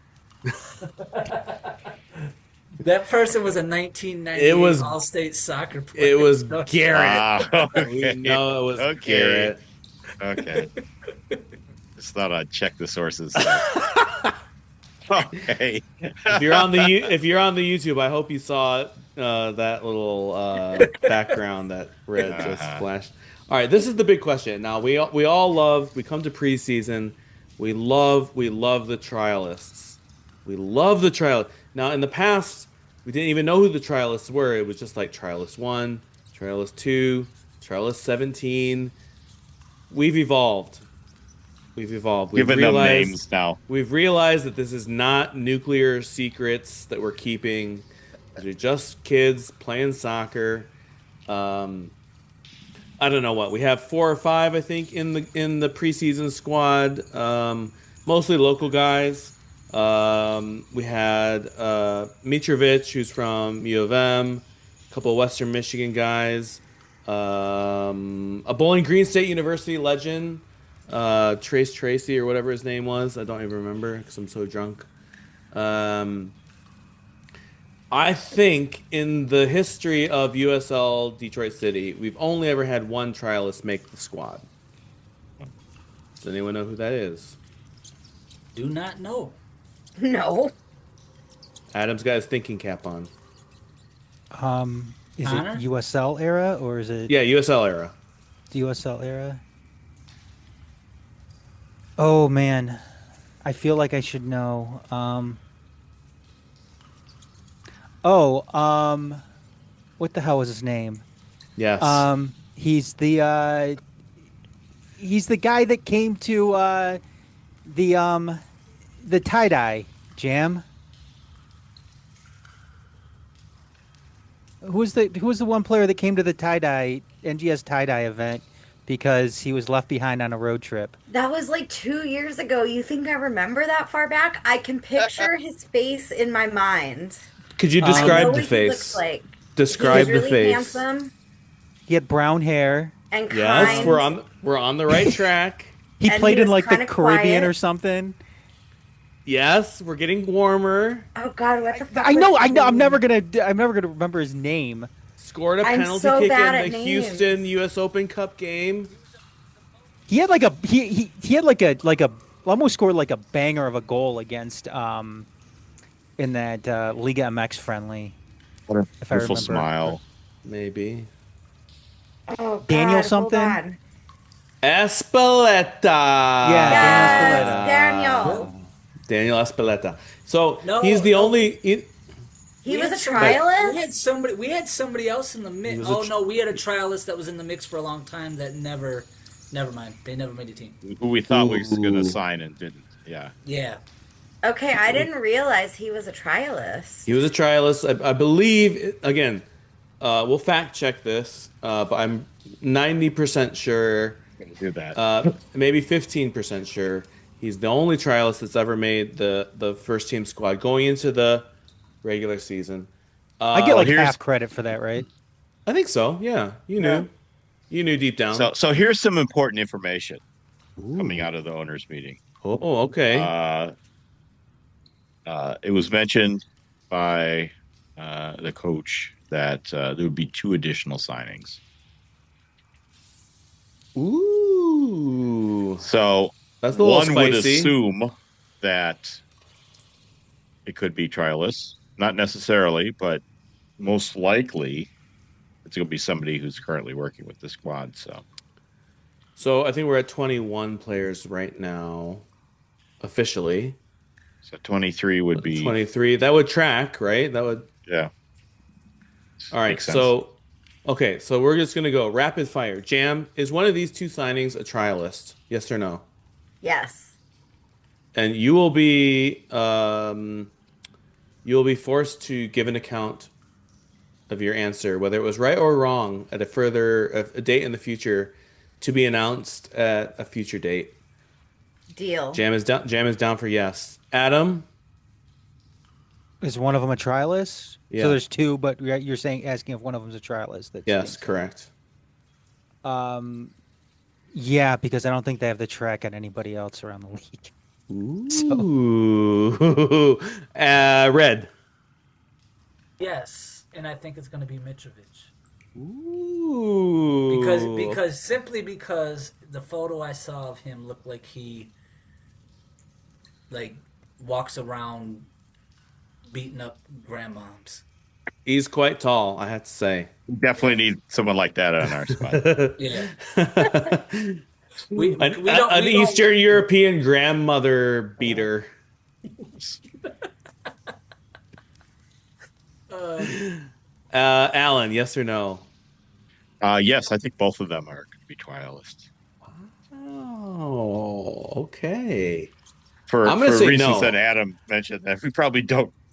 That person was a 1998 All-State soccer player. It was Garrett. Okay. No, it was Okay. Garrett. Okay. Just thought I'd check the sources. Okay. If you're on the YouTube, I hope you saw that little background that Red just flashed. All right, this is the big question. Now we come to preseason. We love the trialists. We love the trial. Now in the past, we didn't even know who the trialists were. It was just like trialist 1, trialist 2, trialist 17. We've evolved. Giving them names now. We've realized that this is not nuclear secrets that we're keeping. They're just kids playing soccer. I don't know what we have 4 or 5, I think, in the preseason squad. Mostly local guys. We had Mitrovic, who's from U of M. A couple of Western Michigan guys. A Bowling Green State University legend. Trace Tracy or whatever his name was. I don't even remember because I'm so drunk. I think in the history of USL Detroit City, we've only ever had one trialist make the squad. Does anyone know who that is? Do not know. No. Adam's got his thinking cap on. Is Connor? it USL era or is it? Yeah, USL era. USL era. Oh man, I feel like I should know. What the hell was his name? Yes. He's the guy that came to the tie-dye jam. Who was the one player that came to the tie-dye NGS tie-dye event because he was left behind on a road trip? That was like 2 years ago. You think I remember that far back? I can picture his face in my mind. Could you I describe know the what he face? looks like. Describe He was the really face. handsome He had brown hair. and kind. Yes, we're on the right track. He And played he in was like the kinda Caribbean quiet. or something. Yes, we're getting warmer. Oh God, what the fuck? I know. was his I'm name? never gonna remember his name. Scored a I'm penalty so kick bad in at the names. Houston U.S. Open Cup game. He had like a he had like a almost scored like a banger of a goal against in that Liga MX friendly. What a If I beautiful remember. smile. Maybe. Oh, God, Daniel hold something? on. Espeleta. Yeah, Yes, Daniel. Daniel Espeleta. So No, he's the no. only. He was a somebody- trialist. We had somebody else in the mix. was a Oh no, we had a trialist that was in the mix for a long time that never mind. They never made a team. Who we thought was going Ooh. to sign and didn't. Yeah. Yeah. Okay, I didn't realize he was a trialist. He was a trialist. I believe. Again, we'll fact check this, but I'm 90% sure. Gonna do that. Maybe 15% sure. He's the only trialist that's ever made the first team squad going into the regular season. I get like here's- half credit for that, right? I think so. Yeah, you knew. You knew deep down. So here's some important information coming out of the owners' meeting. Oh, okay. It was mentioned by the coach that there would be 2 additional signings. Ooh. So that's a little one would spicy. assume that it could be trialists, not necessarily, but most likely it's going to be somebody who's currently working with the squad. So I think we're at 21 players right now, officially. So 23 would be 23. That would track, right? That would. Yeah. All right. Makes sense. So, okay. So we're just gonna go rapid fire. Jam, is one of these 2 signings a trialist? Yes or no? Yes. And you will be forced to give an account of your answer, whether it was right or wrong, at a date in the future, to be announced at a future date. Deal. Jam is down for yes. Adam, is one of them a trialist? Yeah. So there's 2, but you're asking if one of them's a trialist. Yes, correct. Yeah, because I don't think they have the track on anybody else around the league. Ooh. Red. Yes, and I think it's going to be Mitrovic. Ooh. Because the photo I saw of him looked like he walks around beating up grandmoms. He's quite tall, I have to say. Definitely need someone like that on our squad. Yeah. An Eastern European grandmother beater. Alan, yes or no? Yes, I think both of them are going to be trialists. Oh, okay. For say reasons no. that Adam mentioned, that we probably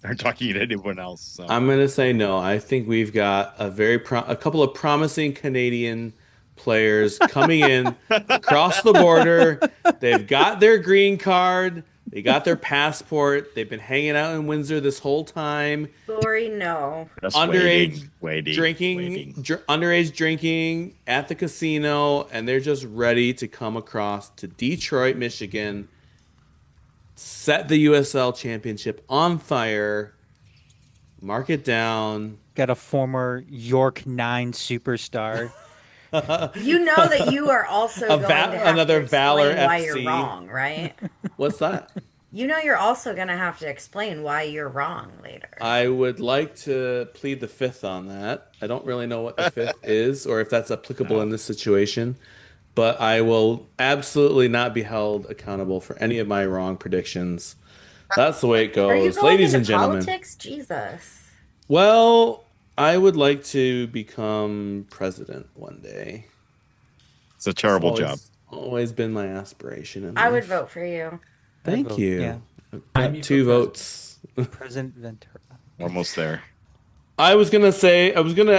aren't talking to anyone else. So. I'm going to say no. I think we've got a couple of promising Canadian players coming in across the border. They've got their green card. They got their passport. They've been hanging out in Windsor this whole time. Sorry, no. Just Underage waiting. Underage drinking at the casino, and they're just ready to come across to Detroit, Michigan, set the USL Championship on fire, mark it down. Got a former York 9 superstar. You know that you are also going to have another to explain Valor why FC. you're wrong, right? What's that? You know you're also going to have to explain why you're wrong later. I would like to plead the fifth on that. I don't really know what the fifth is or if that's applicable in this situation, but I will absolutely not be held accountable for any of my wrong predictions. That's the way it goes, Are you going ladies into and gentlemen. politics? Jesus. Well, I would like to become president one day. It's a terrible job. Always been my aspiration. I would vote for you. Thank you. Yeah. Got 2 votes. President Ventura. Almost there. I was gonna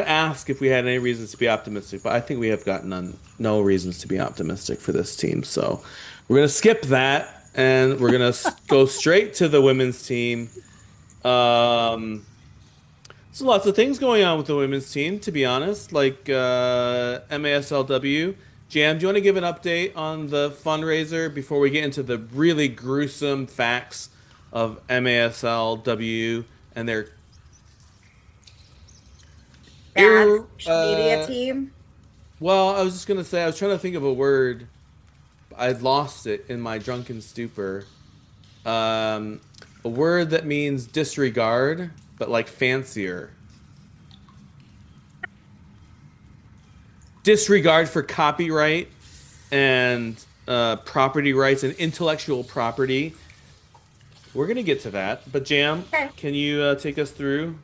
ask if we had any reasons to be optimistic, but I think we have got no reasons to be optimistic for this team. So we're gonna skip that, and we're gonna go straight to the women's team. So lots of things going on with the women's team, to be honest, like MASLW. Jam, do you want to give an update on the fundraiser before we get into the really gruesome facts of MASLW and their media team? Well, I was just going to say, I was trying to think of a word. I'd lost it in my drunken stupor. A word that means disregard, but like fancier. Disregard for copyright and property rights and intellectual property. We're going to get to that. But Jam, Can you take us through?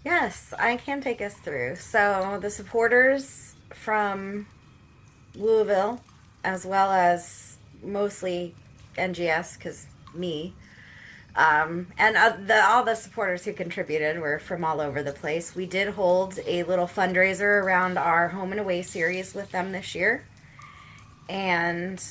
Yes, I can take us through. So the supporters from Louisville, as well as mostly NGS, because me, and all the supporters who contributed were from all over the place. We did hold a little fundraiser around our home and away series with them this year. And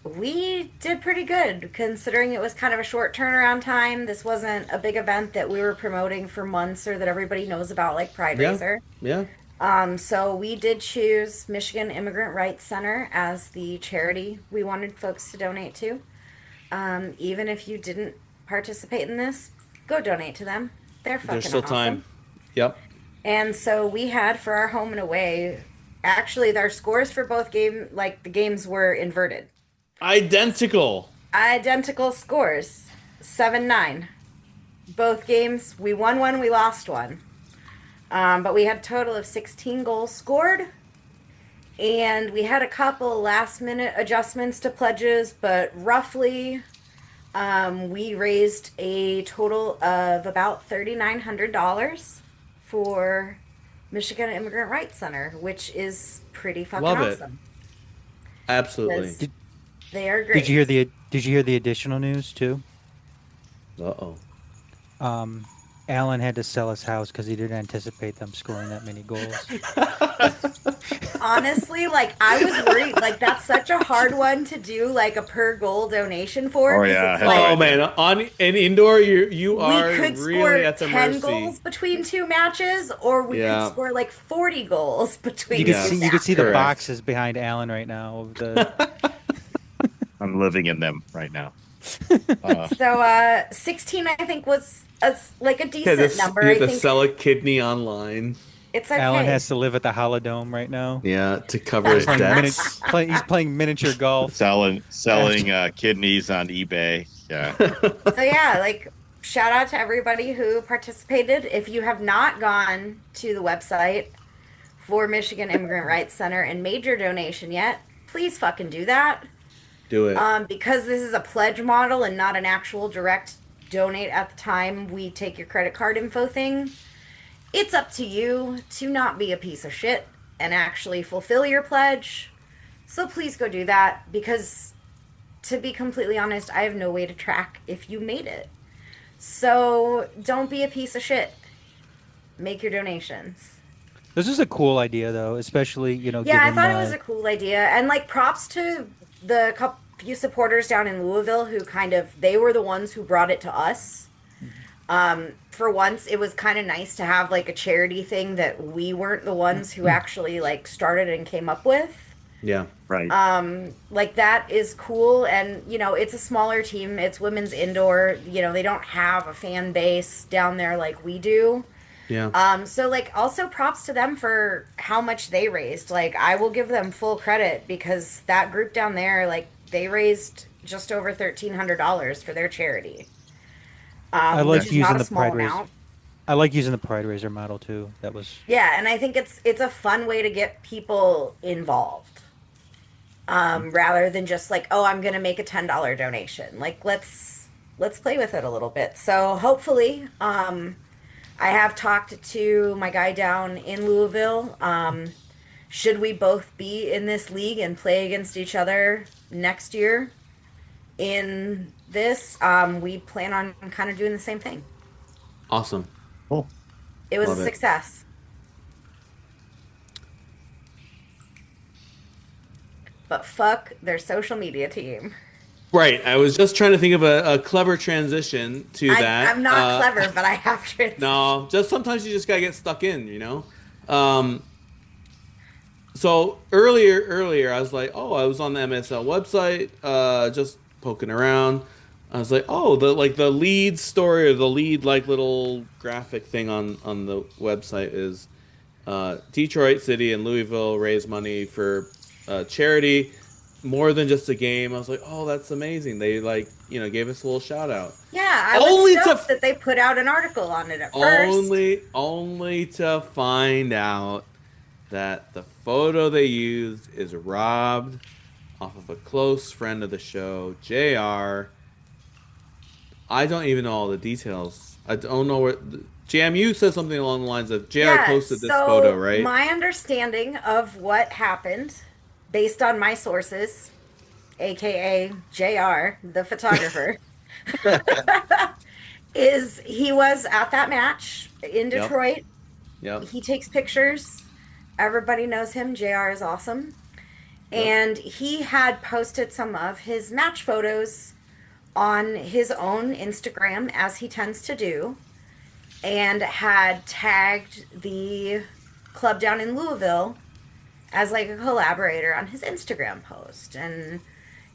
we did pretty good, considering it was kind of a short turnaround time. This wasn't a big event that we were promoting for months or that everybody knows about, like Pride Racer. Yeah. So we did choose Michigan Immigrant Rights Center as the charity we wanted folks to donate to. Even if you didn't participate in this, go donate to them. They're There's fucking still awesome. time. Yep. And so we had for our home and away, actually, our scores for both the games were inverted. Identical. Identical scores, 7-9. Both games, we won one, we lost one. But we had a total of 16 goals scored. And we had a couple last minute adjustments to pledges, but roughly we raised a total of about $3,900 for Michigan Immigrant Rights Center, which is pretty fucking Love it. awesome. Absolutely. They are great. Did you hear the additional news too? Uh-oh. Alan had to sell his house because he didn't anticipate them scoring that many goals. Honestly, like I was worried. Like that's such a hard one to do, like a per goal donation for. Oh yeah. It's like, Oh man, on an indoor, you are we could really score at the 10 mercy. goals between two matches, or we could score like 40 goals between. You two could see the Correct. boxes behind Alan right now. Of the... I'm living in them right now. So 16, I think, was like a decent number. You I have to think sell a kidney online. it's okay. Alan has to live at the Holodome right now. Yeah, to cover his debts. He's playing miniature golf. Selling kidneys on eBay. Yeah. So yeah, like shout out to everybody who participated. If you have not gone to the website for Michigan Immigrant Rights Center and made your donation yet, please fucking do that. Do it. Because this is a pledge model and not an actual direct donate at the time we take your credit card info thing. It's up to you to not be a piece of shit and actually fulfill your pledge. So please go do that, because to be completely honest, I have no way to track if you made it. So don't be a piece of shit. Make your donations. This is a cool idea, though, especially, Yeah, given, I thought it was a cool idea. And like props to the few supporters down in Louisville who they were the ones who brought it to us. For once, it was kind of nice to have like a charity thing that we weren't the ones who actually like started and came up with. Yeah. Right. Like that is cool. And, it's a smaller team. It's women's indoor. They don't have a fan base down there like we do. Yeah. So like also props to them for how much they raised. Like I will give them full credit, because that group down there, like they raised just over $1,300 for their charity. I like which is using not a the small Pride Raiser. amount. I like using the Pride Raiser model too. That was Yeah, and I think it's a fun way to get people involved. Rather than just like, oh, I'm gonna make a $10 donation. Like let's play with it a little bit. So hopefully, I have talked to my guy down in Louisville. Should we both be in this league and play against each other next year in this, we plan on kind of doing the same thing. Awesome. Cool. It was Love a it. success. But fuck their social media team. Right. I was just trying to think of a clever transition to that. I'm not clever, but I have transitioned. No, just sometimes you just gotta get stuck in. So earlier, I was like, I was on the MSL website, just poking around. I was like, the lead story, or the lead little graphic thing on the website is Detroit City and Louisville raise money for charity, more than just a game. I was like, that's amazing. They gave us a little shout out. Yeah, I was stoked that they put out an article on it at first. Only to find out that the photo they used is robbed off of a close friend of the show, JR. I don't even know all the details. I don't know where... Jam, you said something along the lines of JR posted this photo, right? My understanding of what happened, based on my sources, aka JR, the photographer, is he was at that match in Detroit. Yep. He takes pictures. Everybody knows him. JR is awesome. Yep. And he had posted some of his match photos on his own Instagram, as he tends to do, and had tagged the club down in Louisville as like a collaborator on his Instagram post. And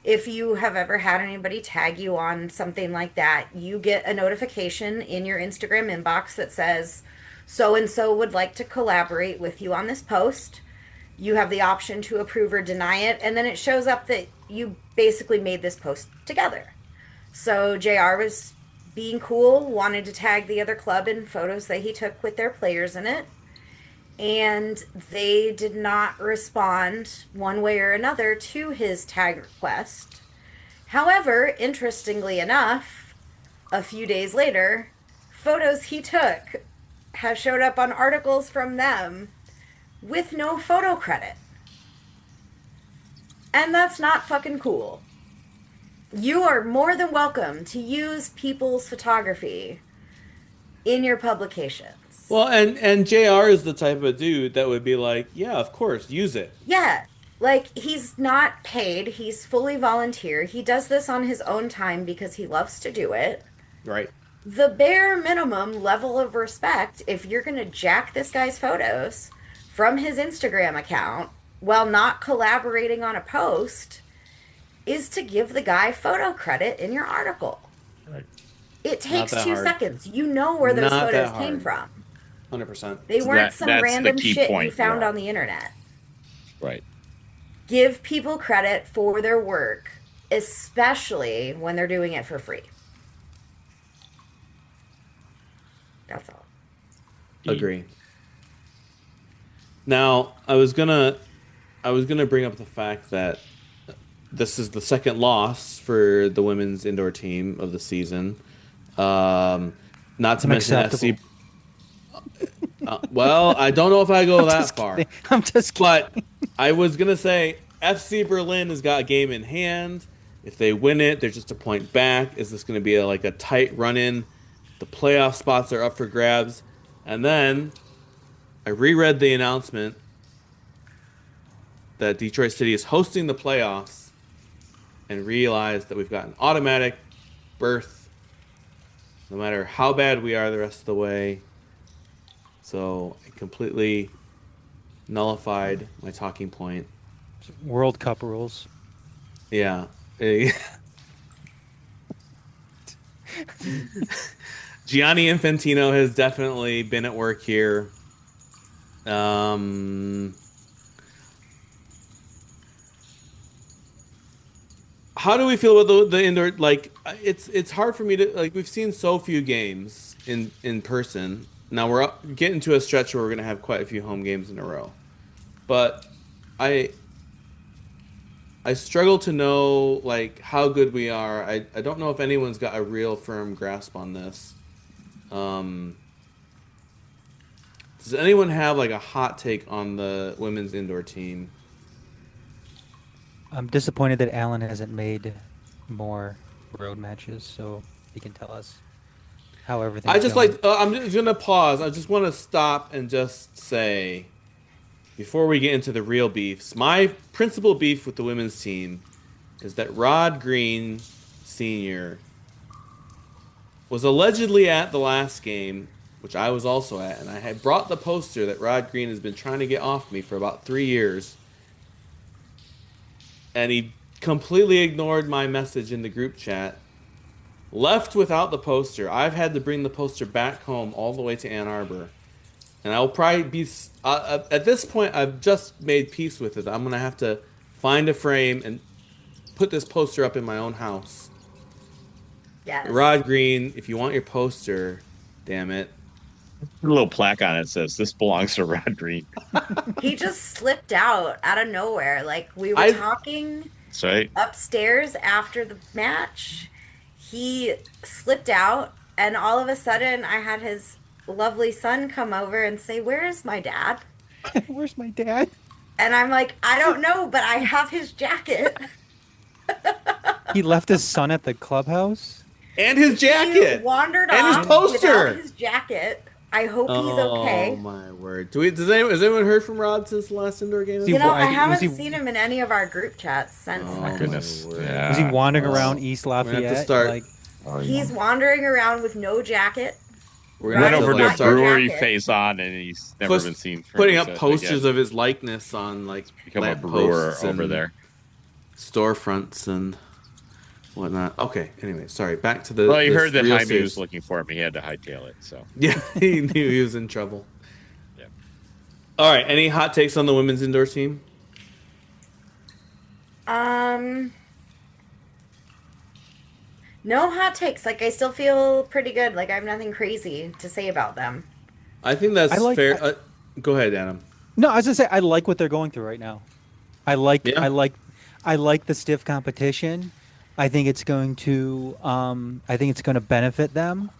if you have ever had anybody tag you on something like that, you get a notification in your Instagram inbox that says, so and so would like to collaborate with you on this post. You have the option to approve or deny it, and then it shows up that you basically made this post together. So JR was being cool, wanted to tag the other club in photos that he took with their players in it, and they did not respond one way or another to his tag request. However, interestingly enough, a few days later, photos he took have showed up on articles from them with no photo credit. And that's not fucking cool. You are more than welcome to use people's photography in your publications. Well, and JR is the type of dude that would be like, yeah, of course, use it. Yeah. Like, he's not paid. He's fully volunteer. He does this on his own time because he loves to do it. Right. The bare minimum level of respect, if you're going to jack this guy's photos from his Instagram account while not collaborating on a post, is to give the guy photo credit in your article. Right. It takes 2 seconds. You know where those photos came from. 100%. They weren't some random shit you found yeah. on the internet. Right. Give people credit for their work, especially when they're doing it for free. That's all. Agree. Now, I was gonna bring up the fact that this is the second loss for the women's indoor team of the season. Not to mention FC. Well, I don't know if I go that far. I'm just kidding. But I was gonna say FC Berlin has got a game in hand. If they win it, they're just a point back. Is this going to be like a tight run-in? The playoff spots are up for grabs. And then I reread the announcement that Detroit City is hosting the playoffs and realized that we've got an automatic berth no matter how bad we are the rest of the way. So I completely nullified my talking point. World Cup rules. Yeah. Gianni Infantino has definitely been at work here. How do we feel about the indoor? Like, it's hard for me to, like, we've seen so few games in person. Now we're getting to a stretch where we're going to have quite a few home games in a row. But I struggle to know, like, how good we are. I don't know if anyone's got a real firm grasp on this. Does anyone have, like, a hot take on the women's indoor team? I'm disappointed that Alan hasn't made more road matches, so he can tell us how everything's going. I'm just going to pause. I just want to stop and just say, before we get into the real beefs, my principal beef with the women's team is that Rod Green Sr. was allegedly at the last game, which I was also at, and I had brought the poster that Rod Green has been trying to get off me for about 3 years, and he completely ignored my message in the group chat, left without the poster. I've had to bring the poster back home all the way to Ann Arbor. And I'll probably be... at this point, I've just made peace with it. I'm going to have to find a frame and put this poster up in my own house. Yes. Rod Green, if you want your poster, damn it. A little plaque on it says, "This belongs to Rod Green." He just slipped out of nowhere. Like, we were talking That's right. upstairs after the match. He slipped out, and all of a sudden, I had his lovely son come over and say, "Where is my dad?" Where's my dad? And I'm like, "I don't know, but I have his jacket." He left his son at the clubhouse? And his jacket! He wandered and off his poster! without his jacket. I hope he's okay. Oh, my word. Has anyone heard from Rod since the last indoor game? You know, I haven't seen him in any of our group chats since Oh, my goodness. Yeah. Was he wandering around East Lafayette? Have to start. Like, he's wandering around with no jacket. We're He gonna went have to over like to start brewery face on, and he's never been seen for putting up posters of his likeness on like become a lamp brewer posts over and there. storefronts and whatnot. Okay, anyway, sorry. Back to the Well, he this heard that real Jaime was serious. looking for him. He had to hightail it. So Yeah, he knew he was in trouble. yeah. All right, any hot takes on the women's indoor team? No hot takes. Like I still feel pretty good. Like I have nothing crazy to say about them. I think that's fair. Go ahead, Adam. No, I was gonna say I like what they're going through right now. I like Yeah. I like the stiff competition. I think it's going to benefit them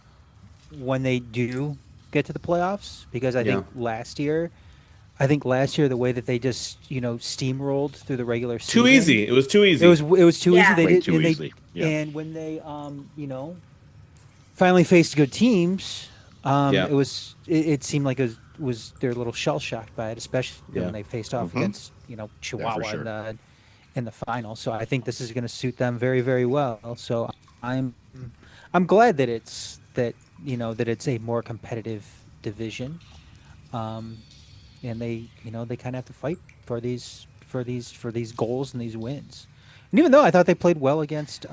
when they do get to the playoffs because I think last year the way that they just steamrolled through the regular season, Too easy. It was too easy. it was too Yeah. easy. They Way did too and easy. Yeah. and when they finally faced good teams, it seemed like it was they're a little shell shocked by it, especially when they faced off against Chihuahua sure. in the final. So I think this is going to suit them very, very well. So I'm glad that it's a more competitive division, and they kind of have to fight for these goals and these wins. And even though I thought they played well against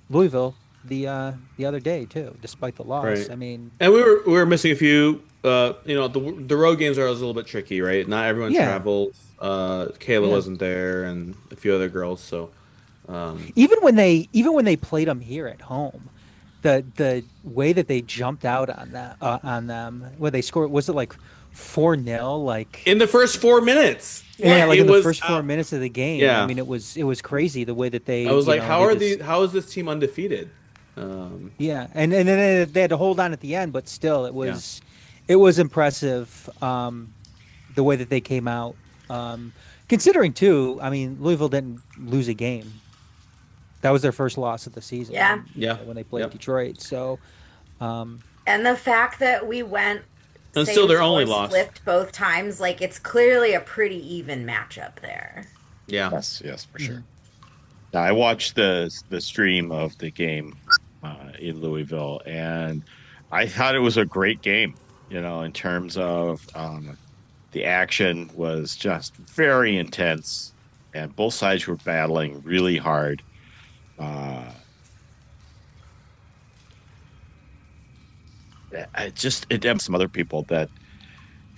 Louisville the other day too, despite the loss. Right. I mean, And we were missing a few. The road games are always a little bit tricky, right? Not everyone travels. Kayla wasn't there, and a few other girls. So even when they played them here at home, the way that they jumped out on them, where they scored, was it like 4-0? Like in the first 4 minutes. yeah, like it in the was first 4 minutes of the game. Yeah. I mean, it was crazy the way that they. I was like, how is this team undefeated? Yeah, and then they had to hold on at the end, but still, it was impressive the way that they came out. Considering too, I mean, Louisville didn't lose a game. That was their first loss of the season. Yeah. When they played Detroit. So, And the fact that we went and still their only loss flipped both times, like it's clearly a pretty even matchup there. Yeah. Yes, for sure. Now, I watched the stream of the game in Louisville, and I thought it was a great game. In terms of the action was just very intense, and both sides were battling really hard. It some other people that,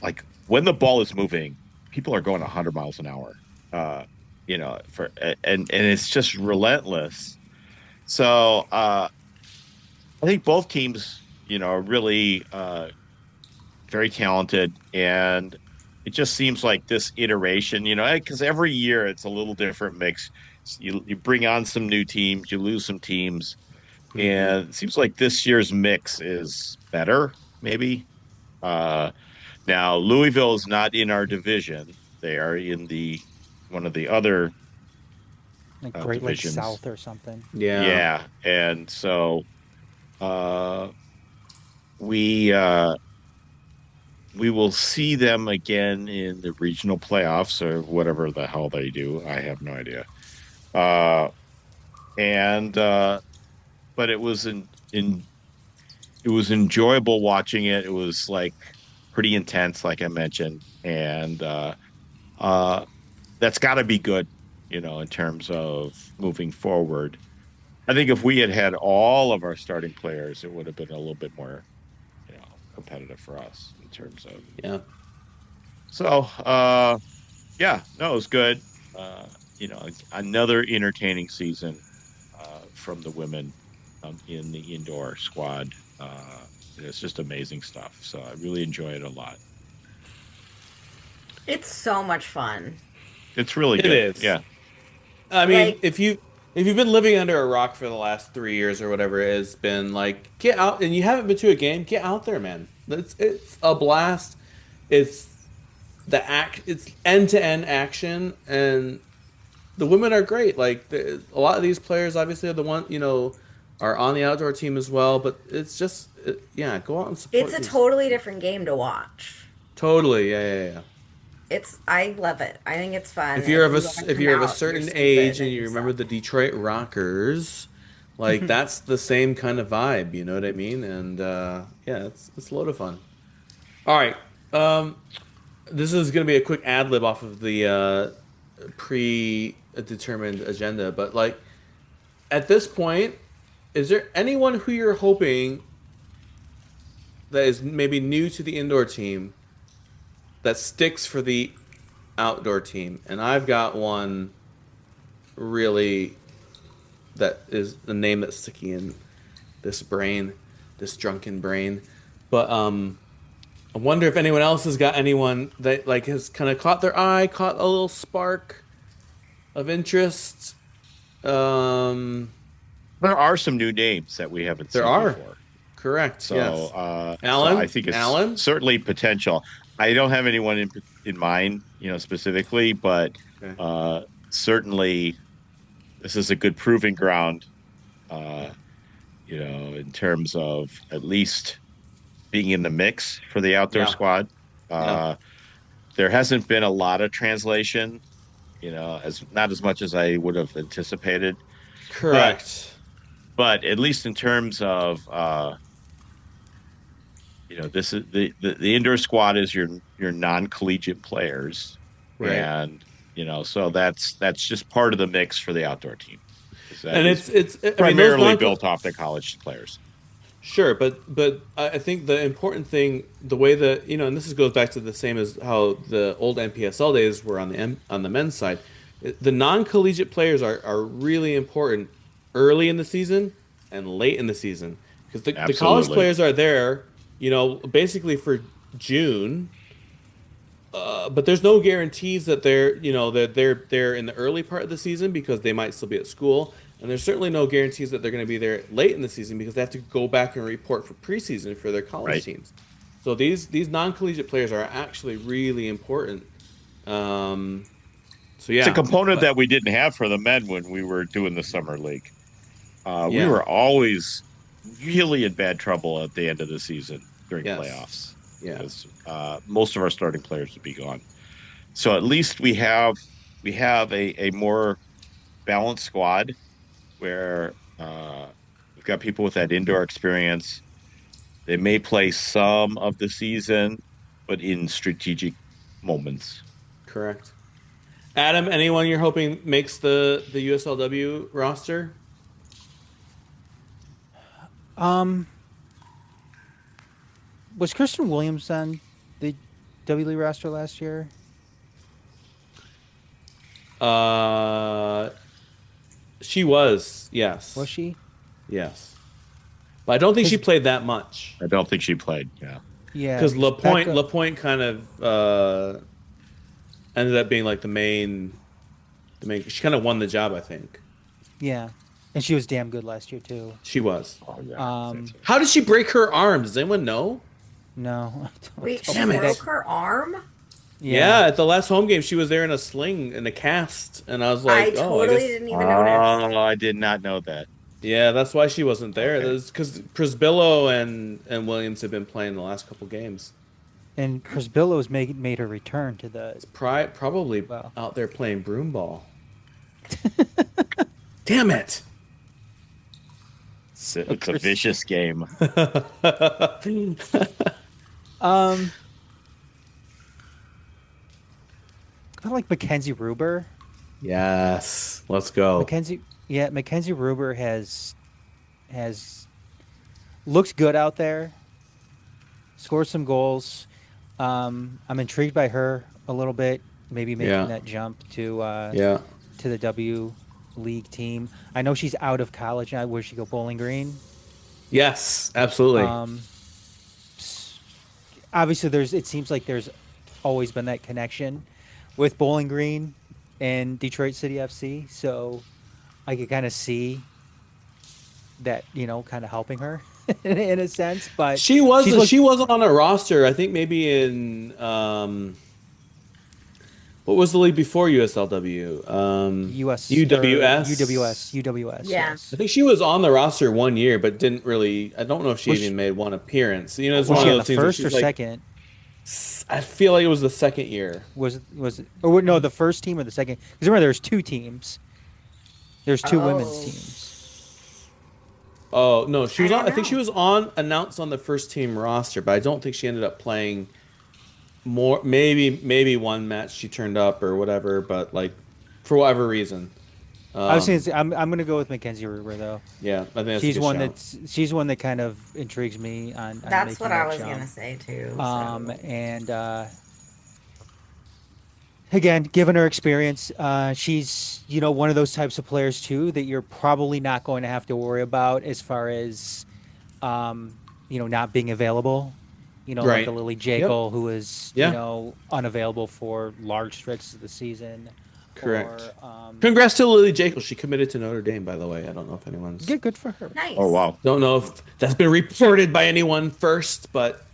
like, when the ball is moving, people are going 100 miles an hour. And it's just relentless. So I think both teams, are really very talented, and it just seems like this iteration, because every year it's a little different mix. You bring on some new teams, you lose some teams, and it seems like this year's mix is better, maybe. Now Louisville is not in our division; they are in one of the other like Great Lakes divisions. South or something. Yeah, and so we will see them again in the regional playoffs or whatever the hell they do. I have no idea. But it was it was enjoyable watching it. It was like pretty intense, like I mentioned, and that's got to be good, in terms of moving forward. I think if we had all of our starting players, it would have been a little bit more, competitive for us in terms of So, it was good. Another entertaining season from the women in the indoor squad. It's just amazing stuff. So I really enjoy it a lot. It's so much fun. It's really good. It is. Yeah. I mean, if you've been living under a rock for the last 3 years or whatever it has been, like, get out, and you haven't been to a game, get out there, man. It's a blast. It's end-to-end action, and the women are great. Like, a lot of these players obviously are the one, are on the outdoor team as well, but it's just go out and support. It's a totally different game to watch. Totally, yeah. I love it. I think it's fun. If you're of a certain age and you remember the Detroit Rockers, Like that's the same kind of vibe, you know what I mean? And yeah, it's a load of fun. All right, this is gonna be a quick ad lib off of the predetermined agenda, but like at this point, is there anyone who you're hoping that is maybe new to the indoor team that sticks for the outdoor team? And I've got one really that is the name that's sticking in this brain, this drunken brain. But I wonder if anyone else has got anyone that like has kind of caught their eye, caught a little spark of interest. There are some new names that we haven't seen before. Correct. So, yes. Alan, so I think it's certainly potential. I don't have anyone in mind, specifically, but certainly this is a good proving ground, in terms of at least being in the mix for the outdoor squad. There hasn't been a lot of translation, not as much as I would have anticipated. Correct. But at least in terms of, this is the indoor squad is your non-collegiate players, right? And so that's just part of the mix for the outdoor team. And it's primarily built off the college players. Sure, but I think the important thing, the way that and this goes back to the same as how the old NPSL days were on the men's side. The non-collegiate players are really important early in the season and late in the season because the college players are there, basically for June. But there's no guarantees that they're they're in the early part of the season because they might still be at school, and there's certainly no guarantees that they're going to be there late in the season because they have to go back and report for preseason for their college teams. So these non-collegiate players are actually really important. So yeah, it's a component that we didn't have for the men when we were doing the summer league. We were always really in bad trouble at the end of the season during playoffs. Yeah, because most of our starting players would be gone. So at least we have a more balanced squad where we've got people with that indoor experience. They may play some of the season, but in strategic moments. Correct. Adam, anyone you're hoping makes the USLW roster? Was Kristen Williams on the W League roster last year? She was, yes. Was she? Yes. But I don't think she played that much. I don't think she played, yeah. Yeah. Because LaPointe kind of ended up being like the main. She kind of won the job, I think. Yeah, and she was damn good last year too. She was. Oh, yeah. How did she break her arm? Does anyone know? No. Wait, she broke her arm? Yeah, at the last home game, she was there in a sling, in a cast, and I was like, I totally didn't even notice. Oh, I did not know that. Yeah, that's why she wasn't there. Because Prisbillo and Williams have been playing the last couple games. And Prisbillo's made her return to the... It's probably out there playing broom ball. Damn it! It's a vicious game. I like Mackenzie Ruber. Yes, let's go. Mackenzie Ruber has looked good out there. Scored some goals. I'm intrigued by her a little bit. Maybe making that jump to the W League team. I know she's out of college now. Where she go? Bowling Green. Yes, absolutely. Obviously, it seems like there's always been that connection with Bowling Green and Detroit City FC. So I could kind of see that, kind of helping her in a sense. But she wasn't on a roster. I think maybe in what was the league before USLW? UWS. Yeah. Yes. I think she was on the roster one year, but didn't really. I don't know if she even made one appearance. It's one of those things. First or second? I feel like it was the second year. Was it? Or no, the first team or the second? Because remember, there's two teams. There's two women's teams. Oh no, she was I on. don't I think she know. was announced on the first team roster, but I don't think she ended up playing more. Maybe one match she turned up or whatever, but like for whatever reason. I was saying I'm gonna go with Mackenzie Ruber though. Yeah, I think that's a good shout. She's one that kind of intrigues me on That's making what I that was jump. gonna say too. And again, given her experience, she's one of those types of players too that you're probably not going to have to worry about as far as not being available. Like a Right. Lily Yep. Jekyll who is Yeah. unavailable for large stretches of the season. Correct. Or Congrats to Lily Jekyll. She committed to Notre Dame, by the way. I don't know if anyone's. good for her. Nice. Oh wow. Don't know if that's been reported by anyone first, but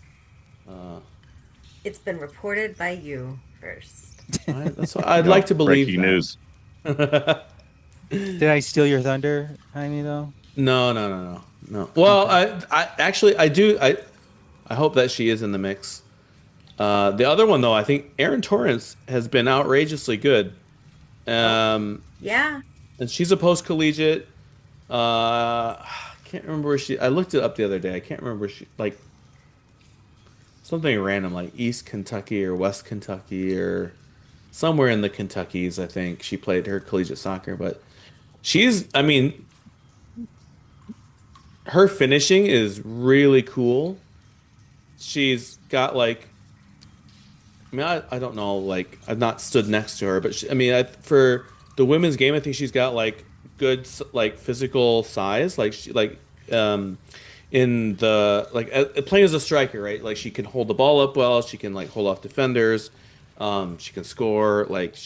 It's been reported by you first. that's what I'd like to believe. Breaking news. Did I steal your thunder, Jaime, though? No. Well, okay. I actually I do. I hope that she is in the mix. The other one though, I think Erin Torrance has been outrageously good. Yeah. And she's a post collegiate. I can't remember where she. I looked it up the other day. I can't remember where she like something random like East Kentucky or West Kentucky or somewhere in the Kentuckys. I think she played her collegiate soccer, but she's. I mean, her finishing is really cool. She's got like. I mean, I don't know. Like, I've not stood next to her, but for the women's game, I think she's got like good like physical size. Like she in the playing as a striker, right? Like she can hold the ball up well. She can like hold off defenders. She can score. Like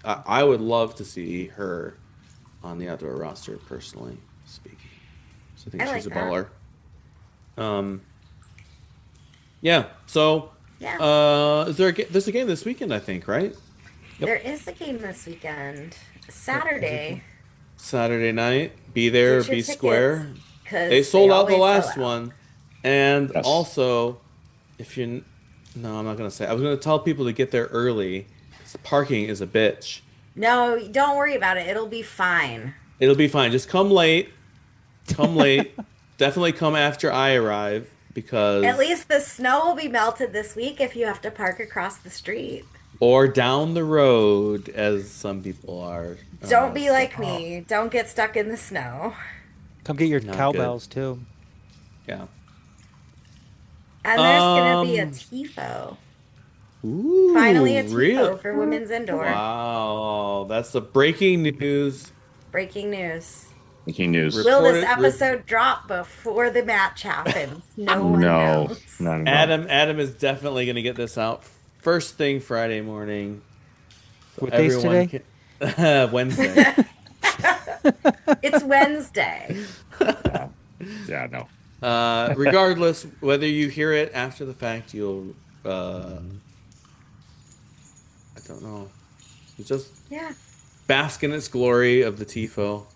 I would love to see her on the outdoor roster, personally speaking. So I think she's a baller. Yeah. So. Yeah. There's a game this weekend, I think, right? Yep. There is a game this weekend. Saturday night. Be there, be square. They sold out the last one. And also, if you're... No, I'm not going to say. I was going to tell people to get there early. Parking is a bitch. No, don't worry about it. It'll be fine. It'll be fine. Just come late. Definitely come after I arrive. Because at least the snow will be melted this week if you have to park across the street. Or down the road, as some people are. Don't be like me. Don't get stuck in the snow. Come get your cowbells, too. Yeah. And there's going to be a TIFO. Ooh, finally a TIFO for women's indoor. Wow. That's the breaking news. Breaking news. Breaking news. Will this episode drop before the match happens? No one knows. Not Adam is definitely going to get this out first thing Friday morning. So what day's today? Wednesday. It's Wednesday. Yeah, no. Regardless, whether you hear it after the fact, you'll... I don't know. You just bask in its glory of the TIFO.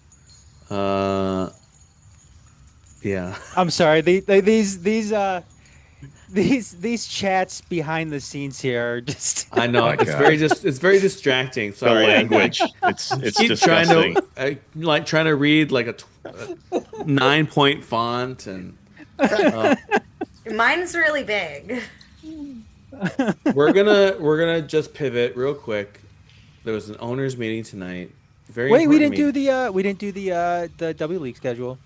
Yeah. I'm sorry. These chats behind the scenes here are just. I know it's very distracting. Sorry, the language. It's disgusting. Trying to read like a 9-point font and. Mine's really big. We're gonna just pivot real quick. There was an owners meeting tonight. We didn't do the W League schedule.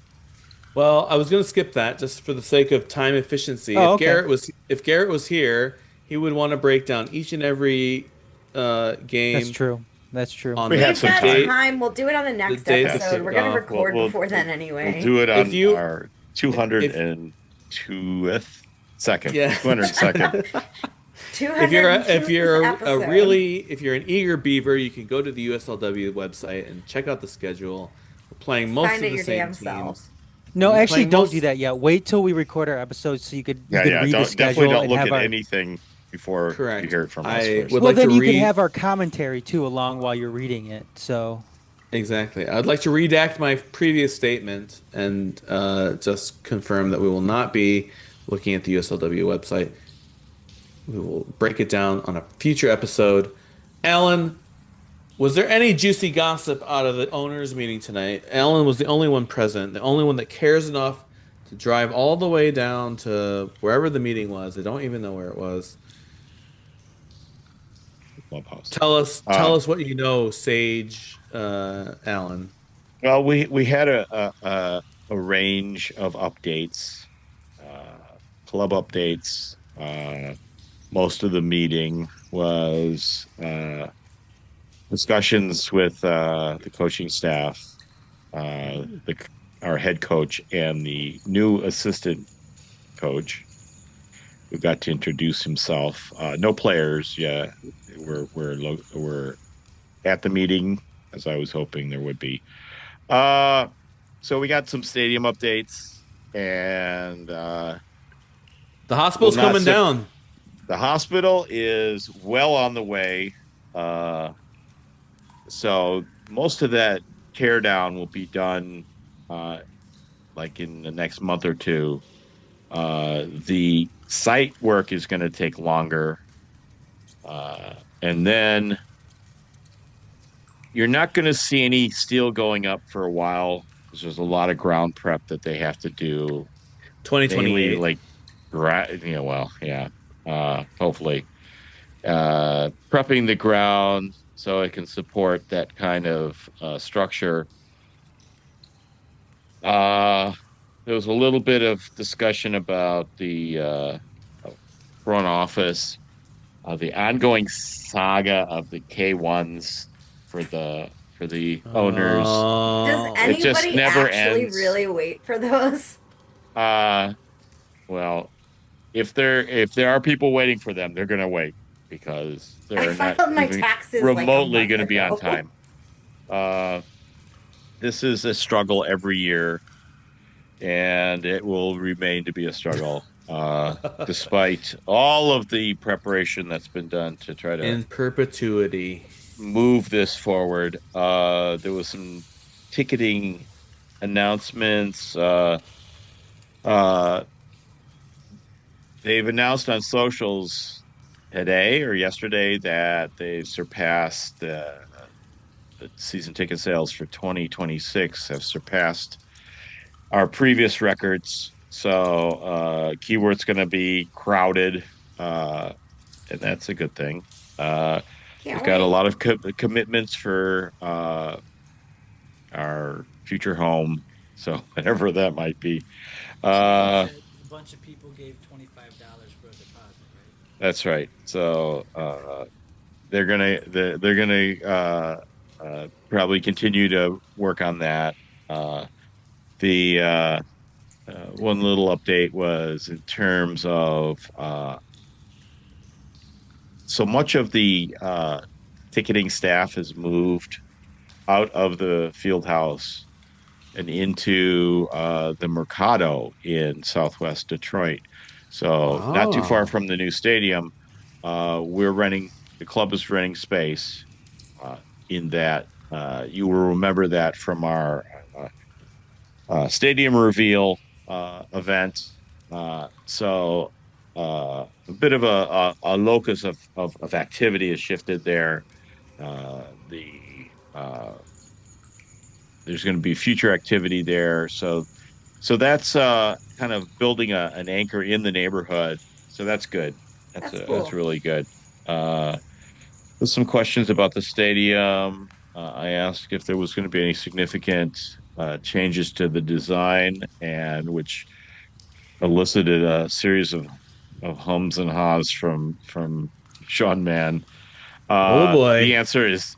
Well, I was going to skip that just for the sake of time efficiency. If Garrett was here, he would want to break down each and every game. That's true. We have some time. We'll do it on the next episode. We're going to record before then anyway. We'll do it on our 202th second. Yeah. 202nd. If you're an eager beaver, you can go to the USLW website and check out the schedule. We're playing most of the same teams. No, actually, don't do that yet. Wait till we record our episodes so you could read the schedule. Definitely don't and look have at anything before you hear it from us first. Then you can have our commentary too along while you're reading it. So exactly, I'd like to redact my previous statement and just confirm that we will not be looking at the USLW website. We will break it down on a future episode. Alan, Was there any juicy gossip out of the owners' meeting tonight? Alan was the only one present, the only one that cares enough to drive all the way down to wherever the meeting was. They don't even know where it was. Clubhouse. Tell us what you know, Sage Alan. Well, we had a range of updates, club updates. Most of the meeting was discussions with the coaching staff, our head coach, and the new assistant coach, who got to introduce himself. No players yet. We're at the meeting, as I was hoping there would be. So we got some stadium updates, and the hospital's coming down. The hospital is well on the way. So most of that tear down will be done like in the next month or two. The site work is going to take longer. And then you're not going to see any steel going up for a while, because there's a lot of ground prep that they have to do. 2028. Like, hopefully. Prepping the ground so it can support that kind of structure. There was a little bit of discussion about the front office, the ongoing saga of the K1s for the owners. Does anybody actually really wait for those? Well, if there are people waiting for them, they're going to wait, because they're not even remotely going to be on time. This is a struggle every year, and it will remain to be a struggle, despite all of the preparation that's been done to try to in perpetuity move this forward. There was some ticketing announcements. They've announced on socials today or yesterday that they've surpassed the season ticket sales for 2026 have surpassed our previous records. So keyword's going to be crowded, and that's a good thing. We've got a lot of commitments for our future home, so whatever that might be. A bunch of people gave $25 for a deposit, right? That's right. So they're gonna probably continue to work on that. The one little update was in terms of so much of the ticketing staff has moved out of the field house and into the Mercado in Southwest Detroit. So not too far from the new stadium. The club is renting space in that. You will remember that from our stadium reveal event. So a bit of a locus of activity has shifted there. There's going to be future activity there. So that's kind of building an anchor in the neighborhood. So that's good. That's cool. That's really good. There's some questions about the stadium. I asked if there was going to be any significant changes to the design, and which elicited a series of hums and haws from Sean Mann. Oh boy! The answer is,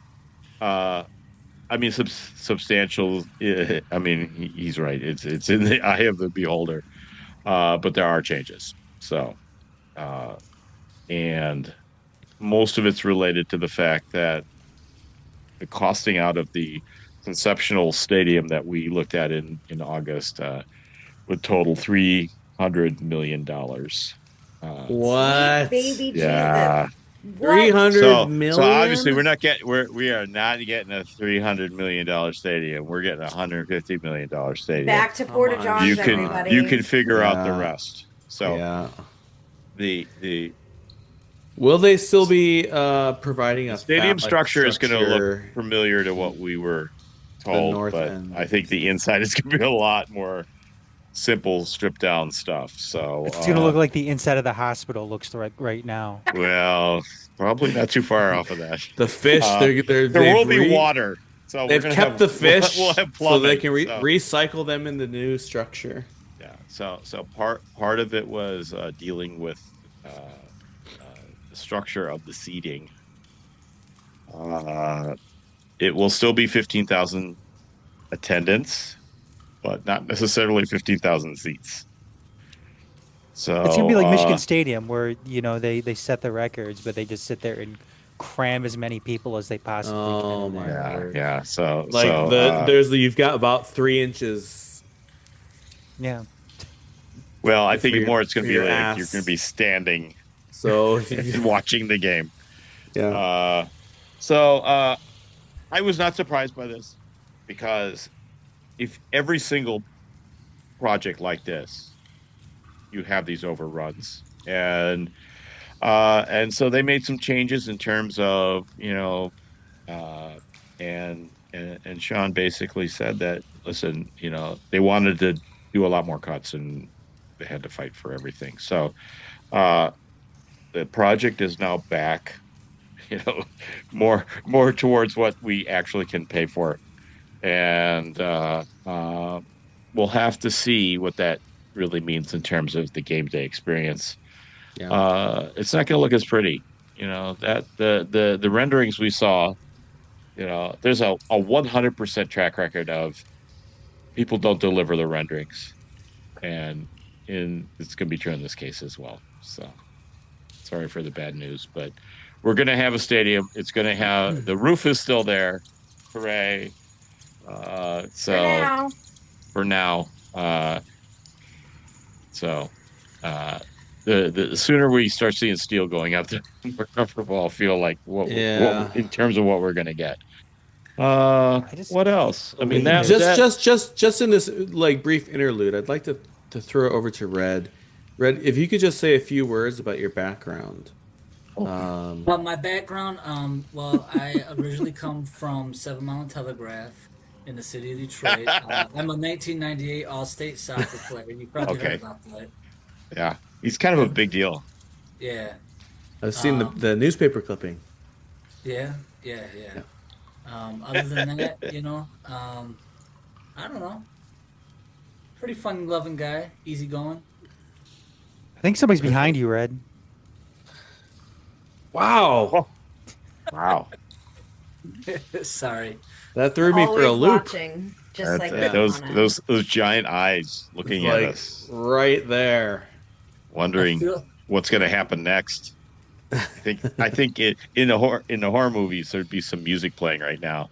substantial. I mean, he's right. It's in the eye of the beholder, but there are changes. So, and most of it's related to the fact that the costing out of the conceptual stadium that we looked at in August would total $300 million. What? Baby yeah. Jesus. 300 million. So obviously we are not getting a $300 million stadium. We're getting a $150 million stadium. Back to Porta Johns, everybody. You can figure out the rest. So yeah. the Will they still be providing a Stadium phallic structure is going to look structure familiar to what we were the told, north but end? I think the inside is going to be a lot more simple, stripped down stuff. So It's gonna look like the inside of the hospital looks right now. well, probably not too far off of that. The fish, There will be water, so we're they've gonna kept have the fish we'll have so they plumbing. can So recycle them in the new structure. yeah, so part of it was dealing with uh, the structure of the seating. Uh, it will still be 15,000 attendance, but not necessarily 15,000 seats. So It's gonna be like Michigan Stadium, where they set the records, but they just sit there and cram as many people as they possibly can. Oh in my there. word! yeah. So Like you've got about 3 inches. Yeah. Well, I for think your- more it's going for to be your like you're ass. going to be standing So and watching the game. yeah, So I was not surprised by this because if every single project like this, you have these overruns and so they made some changes in terms of uh, and Sean basically said that listen, they wanted to do a lot more cuts and they had to fight for everything. So uh, the project is now back, you know, more towards what we actually can pay for, and we'll have to see what that really means in terms of the game day experience. yeah, It's not going to look as pretty, that the renderings we saw. There's a 100% track record of people don't deliver the renderings, and it's going to be true in this case as well. So sorry for the bad news, but we're going to have a stadium. It's going to have the roof is still there. Hooray! For So now. for now, so uh, the sooner we start seeing steel going up, the more comfortable I'll feel like what yeah. in terms of what we're going to get. I just What can't else? I mean, believe it. Just in this like brief interlude, I'd like to throw it over to Red. Red, if you could just say a few words about your background. Well, my background, well, I originally come from 7 Mile and Telegraph in the city of Detroit. I'm a 1998 All-State soccer player. You probably heard Okay. about that. Yeah, he's kind of a big deal. Yeah, I've seen Um, the newspaper clipping. yeah. Other than that, I don't know. Pretty fun, loving guy, easygoing. I think somebody's behind you, Red. Wow, Wow. Sorry. that threw me for a Always loop. watching, just like Those giant eyes looking at Like us, right there. wondering feel- what's going to happen next. I think in the horror movies there'd be some music playing right now.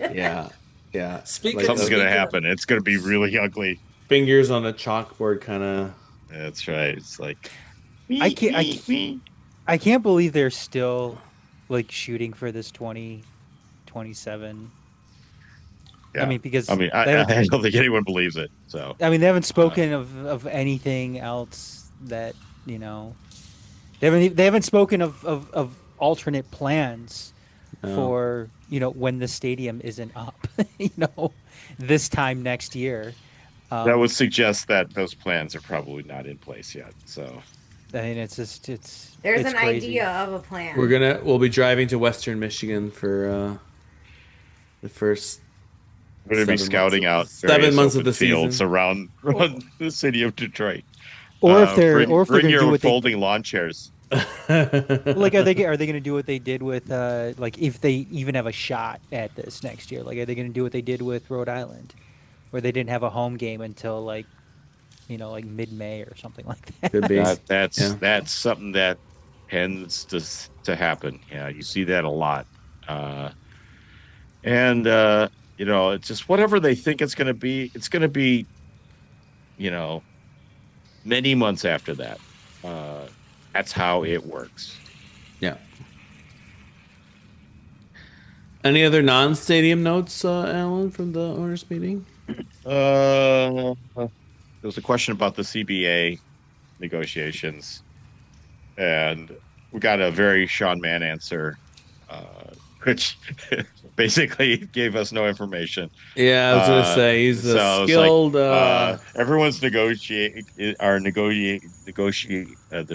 Yeah, yeah. Speaking- Something's going to Speaking of- happen. It's going to be really ugly. Fingers on a chalkboard, kind of. That's right. It's like I can't believe they're still like shooting for this 2027. Yeah. I mean, because I don't think anyone believes it. So they haven't spoken of anything else that they haven't spoken of alternate plans for when the stadium isn't up this time next year. that would suggest that those plans are probably not in place yet. So I mean, it's There's it's an crazy. idea of a plan. We'll be driving to Western Michigan for the first. we're going to be scouting out 7 months of open the fields season. around the city of Detroit. Or if they're bring going to your do what folding lawn chairs. like are they going to do what they did with like if they even have a shot at this next year? Like are they going to do what they did with Rhode Island, where they didn't have a home game until like mid-May or something like that? Could be. That's something that tends to happen. Yeah, you see that a lot. It's just whatever they think it's going to be. It's going to be, many months after that. That's how it works. Yeah. Any other non-stadium notes, Alan, from the owners' meeting? There was a question about the CBA negotiations. and we got a very Sean Mann answer, which basically gave us no information. Yeah, I was gonna say he's a So it's like skilled. everyone's they're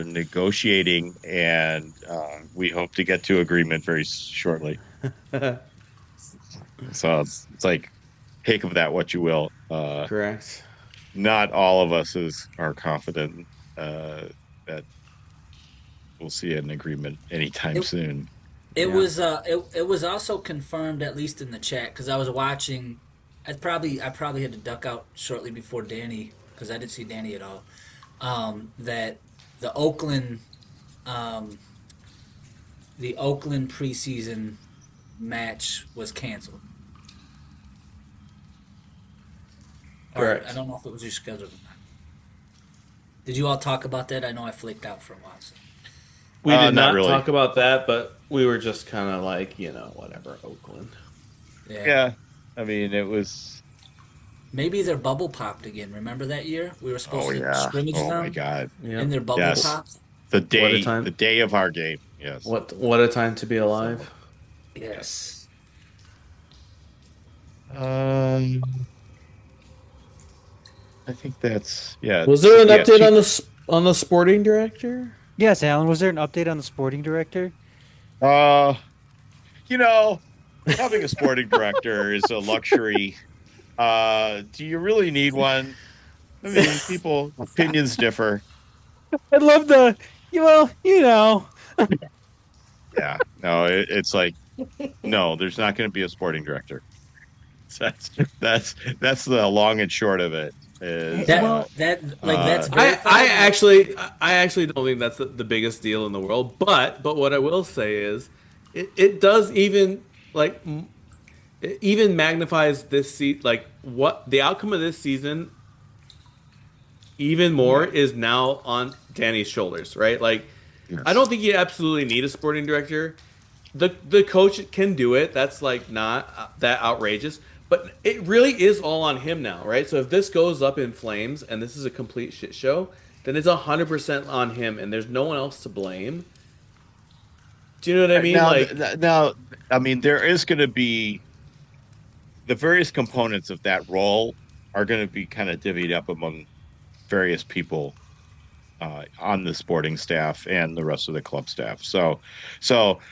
negotiating, and we hope to get to agreement very shortly. So it's like, take of that what you will. Correct. Not all of us are confident that we'll see an agreement anytime soon. It was it was also confirmed, at least in the chat, because I was watching. I probably had to duck out shortly before Danny, because I didn't see Danny at all. That the Oakland preseason match was canceled. Correct. Or, I don't know if it was rescheduled or not. Did you all talk about that? I know I flaked out for a while. So. We did not really talk about that, but we were just kind of like, whatever, Oakland. Yeah. I mean, it was. Maybe their bubble popped again. Remember that year? We were supposed to scrimmage them. Oh my God. And their bubble popped. The day of our game. Yes. What a time to be alive. Yes. I think that's Was there an update on the sporting director? Yes, Alan. Was there an update on the sporting director? Having a sporting director is a luxury. Do you really need one? I mean, people opinions differ. I'd love to. Yeah, no, it's like, no, there's not going to be a sporting director. That's the long and short of it. That's very I actually don't think that's the biggest deal in the world. But what I will say is, it does even magnifies this what the outcome of this season even more is now on Danny's shoulders, right? Like, yes. I don't think you absolutely need a sporting director. The coach can do it. That's not that outrageous. But it really is all on him now, right? So if this goes up in flames and this is a complete shit show, then it's 100% on him, and there's no one else to blame. Do you know what I mean? Now, I mean, there is going to be the various components of that role are going to be kind of divvied up among various people on the sporting staff and the rest of the club staff. So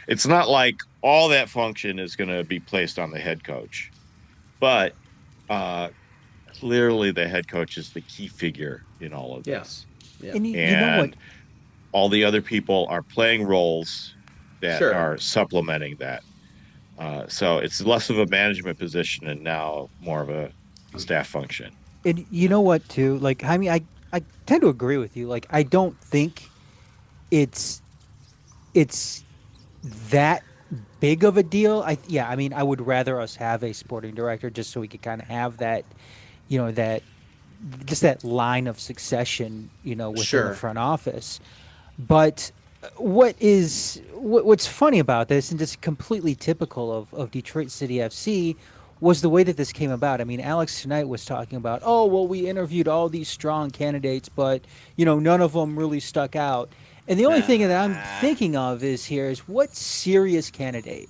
it's not like all that function is going to be placed on the head coach. But clearly the head coach is the key figure in all of this. Yeah. And you know what? All the other people are playing roles that are supplementing that. So it's less of a management position and now more of a staff function. And you know what, too? Like, I mean, I tend to agree with you. Like, I don't think it's that big of a deal. I mean, I would rather us have a sporting director just so we could kind of have that, that line of succession, within the front office. But what's funny about this, and just completely typical of Detroit City FC, was the way that this came about. I mean, Alex tonight was talking about, we interviewed all these strong candidates, but none of them really stuck out. And the only thing that I'm thinking of is what serious candidate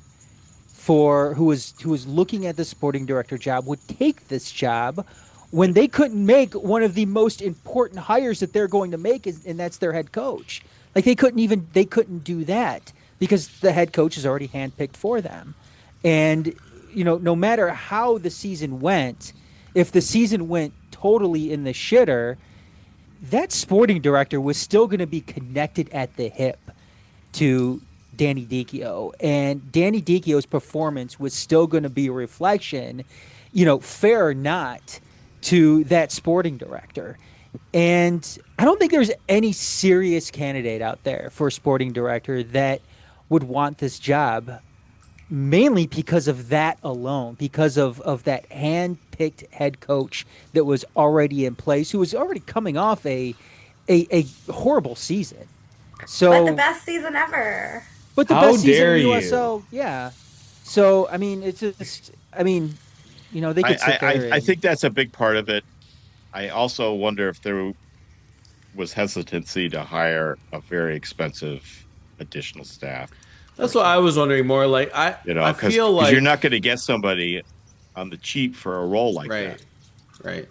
who was looking at the sporting director job would take this job when they couldn't make one of the most important hires that they're going to make, and that's their head coach. Like, they couldn't do that because the head coach is already handpicked for them. And no matter how the season went, if the season went totally in the shitter, that sporting director was still going to be connected at the hip to Danny Dicchio, and Danny Dicchio's performance was still going to be a reflection, fair or not, to that sporting director. And I don't think there's any serious candidate out there for a sporting director that would want this job, mainly because of that alone, because of that hand-picked head coach that was already in place, who was already coming off a horrible season. But the best season ever. But the best season in USL, yeah. So, I mean, it's just, they could sit there. I think that's a big part of it. I also wonder if there was hesitancy to hire a very expensive additional staff. That's what I was wondering more. Like I feel like you're not going to get somebody on the cheap for a role like that. Right.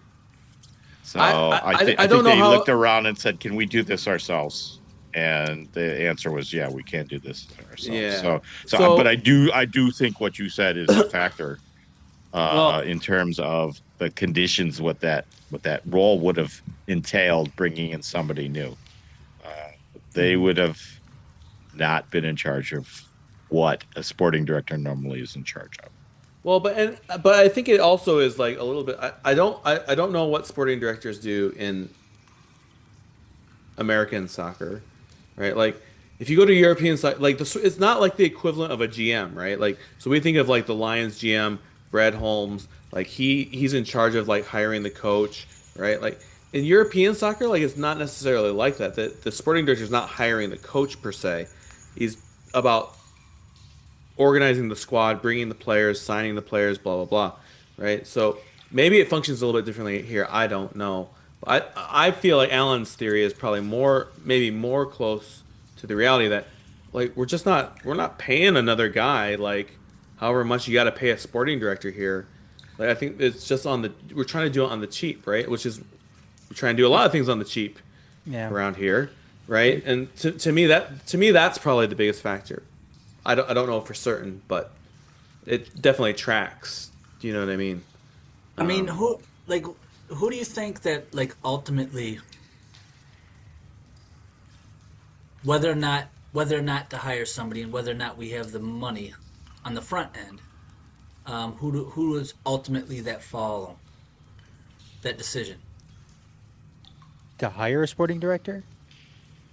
So I think don't know they how... looked around and said, "Can we do this ourselves?" And the answer was, "Yeah, we can do this ourselves." Yeah. But I do think what you said is a factor in terms of the conditions. What that role would have entailed, bringing in somebody new. They would have not been in charge of what a sporting director normally is in charge of. Well, but I think it also is like a little bit. I don't know what sporting directors do in American soccer, right? Like if you go to European soccer, like it's not like the equivalent of a GM, right? Like so we think of like the Lions GM, Brad Holmes, like he's in charge of like hiring the coach, right? Like in European soccer, like it's not necessarily like that. The sporting director is not hiring the coach per se. He's about organizing the squad, bringing the players, signing the players, blah, blah, blah, right? So maybe it functions a little bit differently here. I don't know. I feel like Alan's theory is probably maybe more close to the reality that, like, we're not paying another guy, like, however much you got to pay a sporting director here. Like, I think it's just we're trying to do it on the cheap, right? We're trying to do a lot of things on the cheap around here, right? And to me, that's probably the biggest factor. I don't know for certain, but it definitely tracks. Do you know what I mean? I mean, who do you think that, like, ultimately, whether or not to hire somebody and whether or not we have the money on the front end, who does ultimately that decision? To hire a sporting director?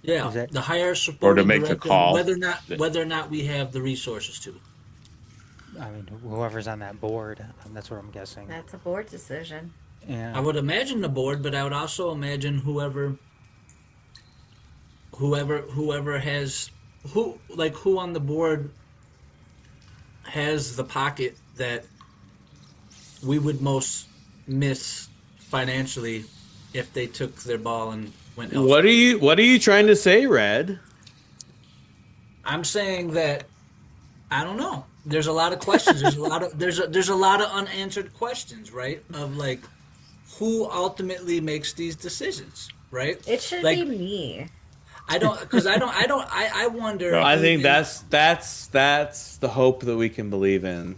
Yeah, the hire supporting or to make director, the call, whether or not we have the resources to. I mean, whoever's on that board, that's what I'm guessing. That's a board decision. Yeah. I would imagine the board, but I would also imagine whoever has who on the board has the pocket that we would most miss financially if they took their ball and went elsewhere. What are you trying to say, Red? I'm saying that I don't know. There's a lot of questions. There's a lot of unanswered questions, right? Of like who ultimately makes these decisions, right? It should be me. I wonder. I think that's the hope that we can believe in.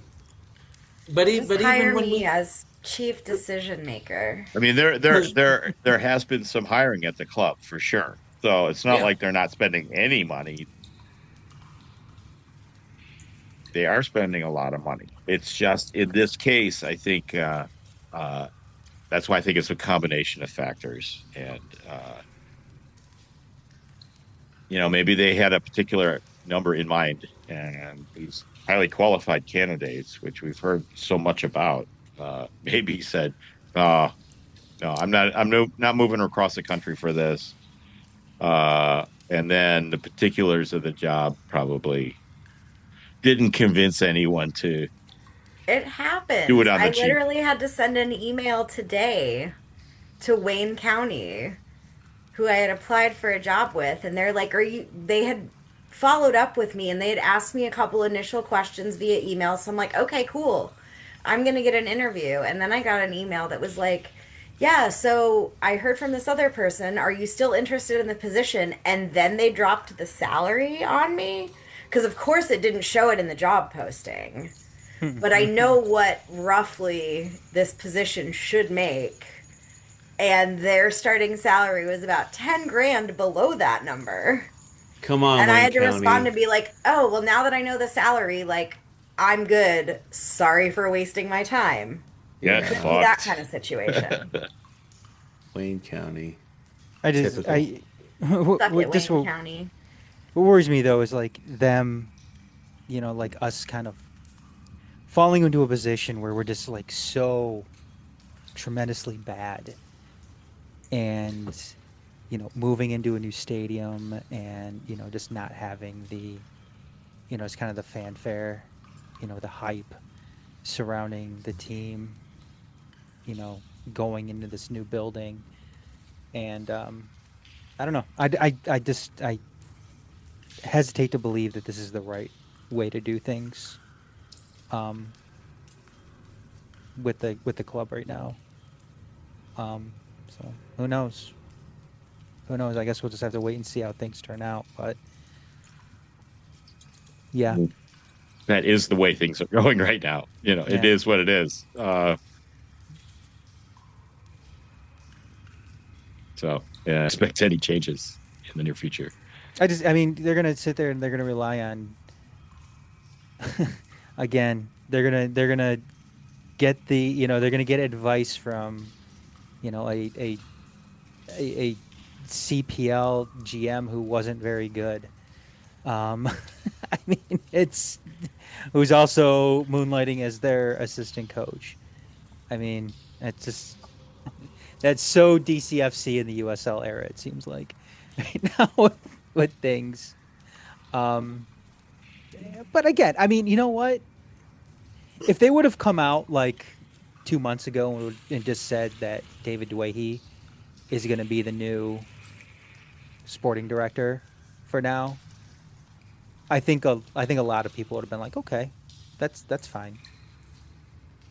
But hire me as chief decision maker. I mean, there has been some hiring at the club for sure. So it's not like they're not spending any money. They are spending a lot of money. It's just in this case, I think that's why I think it's a combination of factors, and maybe they had a particular number in mind, and these highly qualified candidates, which we've heard so much about. Maybe he said, "No, I'm not moving across the country for this." And then the particulars of the job probably didn't convince anyone to. It happened. Do it on the I cheap. literally had to send an email today to Wayne County, who I had applied for a job with, and they're like, they had followed up with me and they had asked me a couple initial questions via email. So I'm like, okay, cool. I'm going to get an interview. And then I got an email that was like, yeah, so I heard from this other person. Are you still interested in the position? And then they dropped the salary on me. Because, of course, it didn't show it in the job posting. But I know what roughly this position should make. And their starting salary was about 10 grand below that number. Come on, and Wayne I had to County. respond and be like, oh, well, now that I know the salary, like, I'm good. Sorry for wasting my time. Yeah, It could be that kind of situation. Wayne County. Wayne County. What worries me, though, is like them, like us kind of falling into a position where we're just like so tremendously bad, and moving into a new stadium, and just not having the it's kind of the fanfare, the hype surrounding the team, going into this new building, and I don't know. I hesitate to believe that this is the right way to do things. With the club right now. So who knows? Who knows? I guess we'll just have to wait and see how things turn out. But yeah, that is the way things are going right now. It is what it is. So yeah, I expect any changes in the near future. I mean, they're gonna sit there and they're gonna rely on. Again, they're gonna get they're gonna get advice from, a CPL GM who wasn't very good. I mean, who's also moonlighting as their assistant coach. I mean, that's so DCFC in the USL era. It seems like right now with things. But again, I mean, you know what? If they would have come out like 2 months ago and just said that David Dwayhe is going to be the new sporting director for now, I think a lot of people would have been like, okay, that's fine.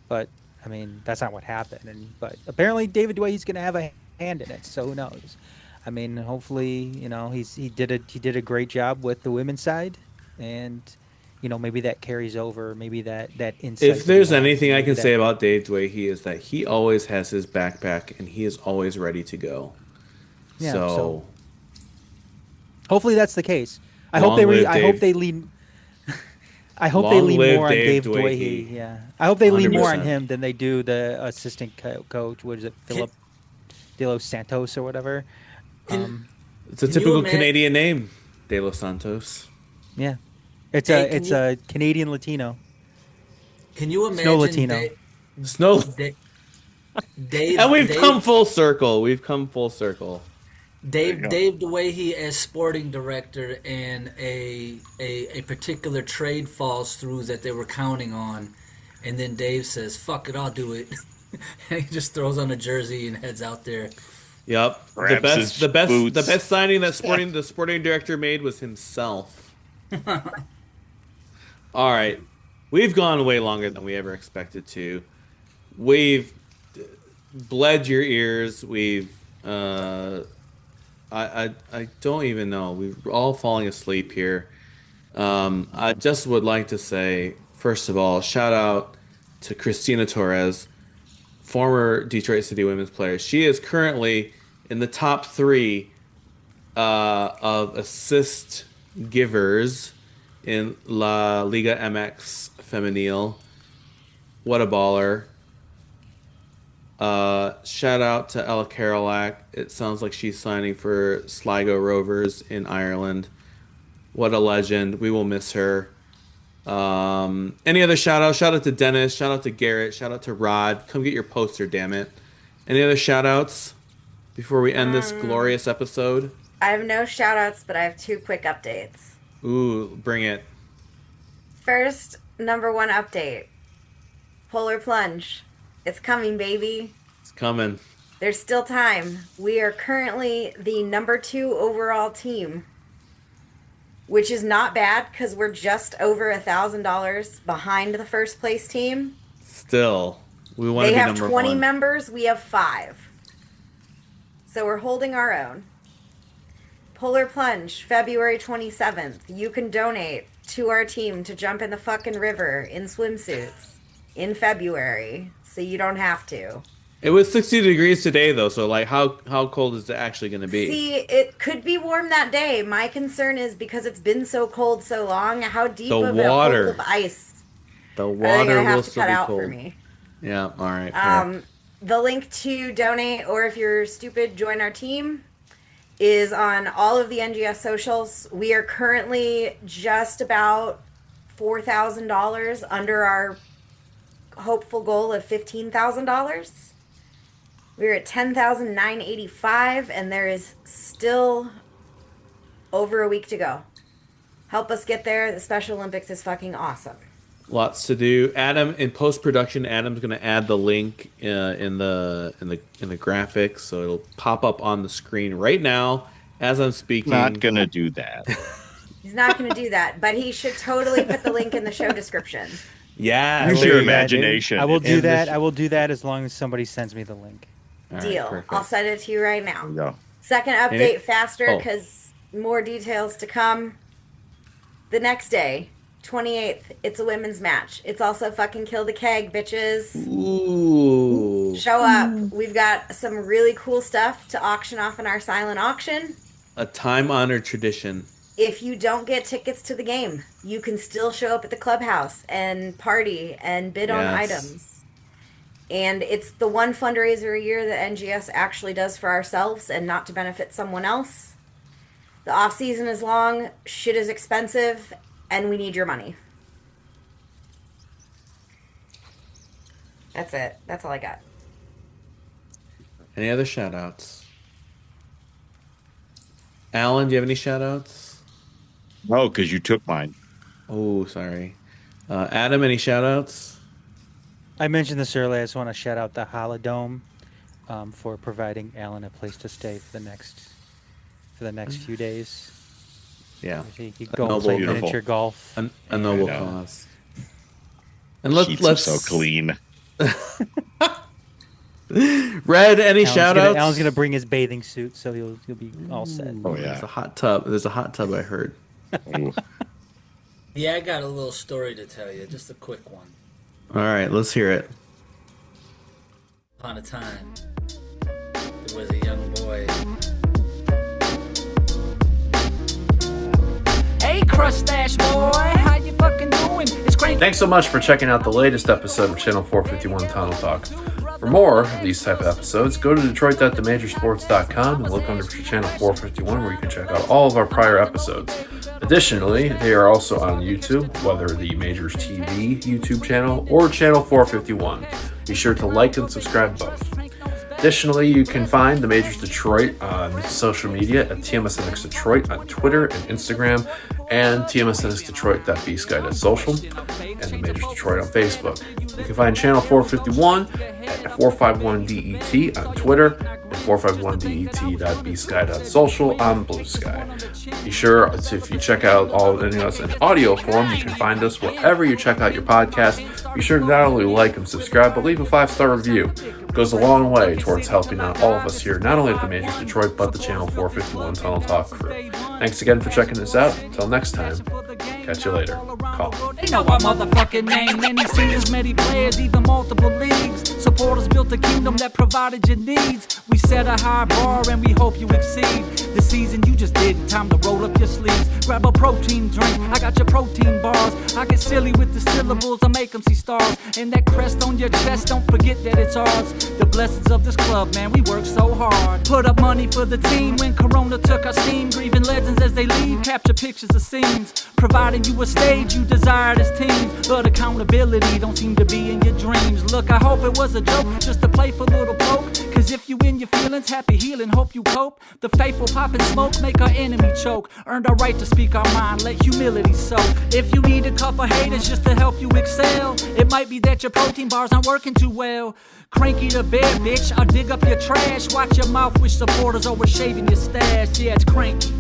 But I mean, that's not what happened. But apparently, David Dwayhe's going to have a hand in it. So who knows? I mean, hopefully, he did a great job with the women's side, and maybe that carries over. Maybe that insight. If there's anything I can say about Dave Dwayhe is that he always has his backpack and he is always ready to go. Yeah, so hopefully that's the case. I hope they lean. I hope they lean more on Dave Dwayhe. Yeah, I hope they lean more on him than they do the assistant coach. What is it, Philip De Los Santos or whatever? It's a typical Canadian name, De Los Santos. Yeah, it's a Canadian Latino. Can you imagine Snow Latino? Dave, and we've come full circle. Dave Dwayhe as sporting director, and a particular trade falls through that they were counting on, and then Dave says, "Fuck it, I'll do it," and he just throws on a jersey and heads out there. Yep, the best signing that the sporting director made was himself. All right, we've gone way longer than we ever expected to. We've bled your ears. We've I don't even know. We're all falling asleep here. I just would like to say, first of all, shout out to Christina Torres, former Detroit City women's player. She is currently in the top 3 of assist givers in La Liga MX Femenil. What a baller. Shout out to Ella Karolak. It sounds like she's signing for Sligo Rovers in Ireland. What a legend. We will miss her. Any other shout out? Shout out to Dennis. Shout out to Garrett. Shout out to Rod. Come get your poster, damn it. Any other shout outs before we end this glorious episode? I have no shout outs, but I have 2 quick updates. Ooh, bring it. First, number 1 update. Polar Plunge. It's coming, baby. It's coming. There's still time. We are currently the number 2 overall team, which is not bad because we're just over $1,000 behind the first place team. Still, we want to be number 1. They have 20 members. We have 5. So we're holding our own. Polar Plunge, February 27th. You can donate to our team to jump in the fucking river in swimsuits in February, so you don't have to. It was 60 degrees today, though, so like, how cold is it actually going to be? See, it could be warm that day. My concern is because it's been so cold so long, how deep of a hole of ice the water will still be cold for me. Yeah, all right. The link to donate, or if you're stupid, join our team, is on all of the NGS socials. We are currently just about $4,000 under our hopeful goal of $15,000. We're at $10,985, and there is still over a week to go. Help us get there. The Special Olympics is fucking awesome. Lots to do. Adam, in post production, Adam's going to add the link in the graphics, so it'll pop up on the screen right now As I'm speaking, not gonna do that. He's not going to do that, but he should totally put the link in the show description. Yeah, Use your imagination. I will do that. I will do that as long as somebody sends me the link. Deal. Right, I'll send it to you right now. Go. Second update faster because more details to come. The next day, 28th, it's a women's match. It's also fucking Kill the Keg, bitches. Ooh. Show up. We've got some really cool stuff to auction off in our silent auction. A time-honored tradition. If you don't get tickets to the game, you can still show up at the clubhouse and party and bid on items. And it's the one fundraiser a year that NGS actually does for ourselves and not to benefit someone else. The off season is long, shit is expensive, and we need your money. That's it. That's all I got. Any other shout-outs? Alan, do you have any shout-outs? No, because you took mine. Oh, sorry. Adam, any shout-outs? I mentioned this earlier. I just want to shout out the Holodome for providing Alan a place to stay for the next few days. Yeah. He could go and play miniature golf. A noble cause. And Sheets are so clean. Red, any shout-outs? Alan's gonna bring his bathing suit, so he'll be all set. Oh yeah. There's a hot tub. There's a hot tub, I heard. Yeah, I got a little story to tell you, just a quick one. All right, let's hear it. Upon a time, there was a young boy. Hey, Crustache boy, how you fucking doing? It's great. Thanks so much for checking out the latest episode of Channel 451 Tunnel Talk. For more of these type of episodes, go to detroit.themajorsports.com and look under for Channel 451 where you can check out all of our prior episodes. Additionally, they are also on YouTube, whether the Majors TV YouTube channel or Channel 451. Be sure to like and subscribe both. Additionally, you can find the Majors Detroit on social media at TMSNX Detroit on Twitter and Instagram, and TMSNXDetroit.bsky.social, and the Majors Detroit on Facebook. You can find Channel 451 at 451DET on Twitter and 451DET.bsky.social on Blue Sky. Be sure to, if you check out all any of us in audio form, you can find us wherever you check out your podcast. Be sure to not only like and subscribe, but leave a 5-star review. It goes a long way towards helping out all of us here, not only at the Majors Detroit, but the Channel 451 Tunnel Talk crew. Thanks again for checking us out. Until next time, catch you later. Call. They know our motherfucking name. Many seniors, many players, even multiple leagues. Supporters built a kingdom that provided your needs. We set a high bar and we hope you exceed. The season you just did, time to roll up your sleeves. Grab a protein drink, I got your protein bars. I get silly with the syllables, I make them see stars. And that crest on your chest, don't forget that it's ours. The blessings of this club, man, we work so hard. Put up money for the team when Corona took our steam. Grieving legends as they leave, capture pictures of scenes. Providing you a stage you desired as team. But accountability don't seem to be in your dreams. Look, I hope it was a joke, just a playful little poke. Cause if you in your feelings, happy healing, hope you cope. The faithful pop and smoke, make our enemy choke. Earned our right to speak our mind, let humility soak. If you need a couple haters just to help you excel, it might be that your protein bars aren't working too well. Cranky the bear, bitch, I'll dig up your trash. Watch your mouth with supporters over shaving your stash. Yeah, it's cranky.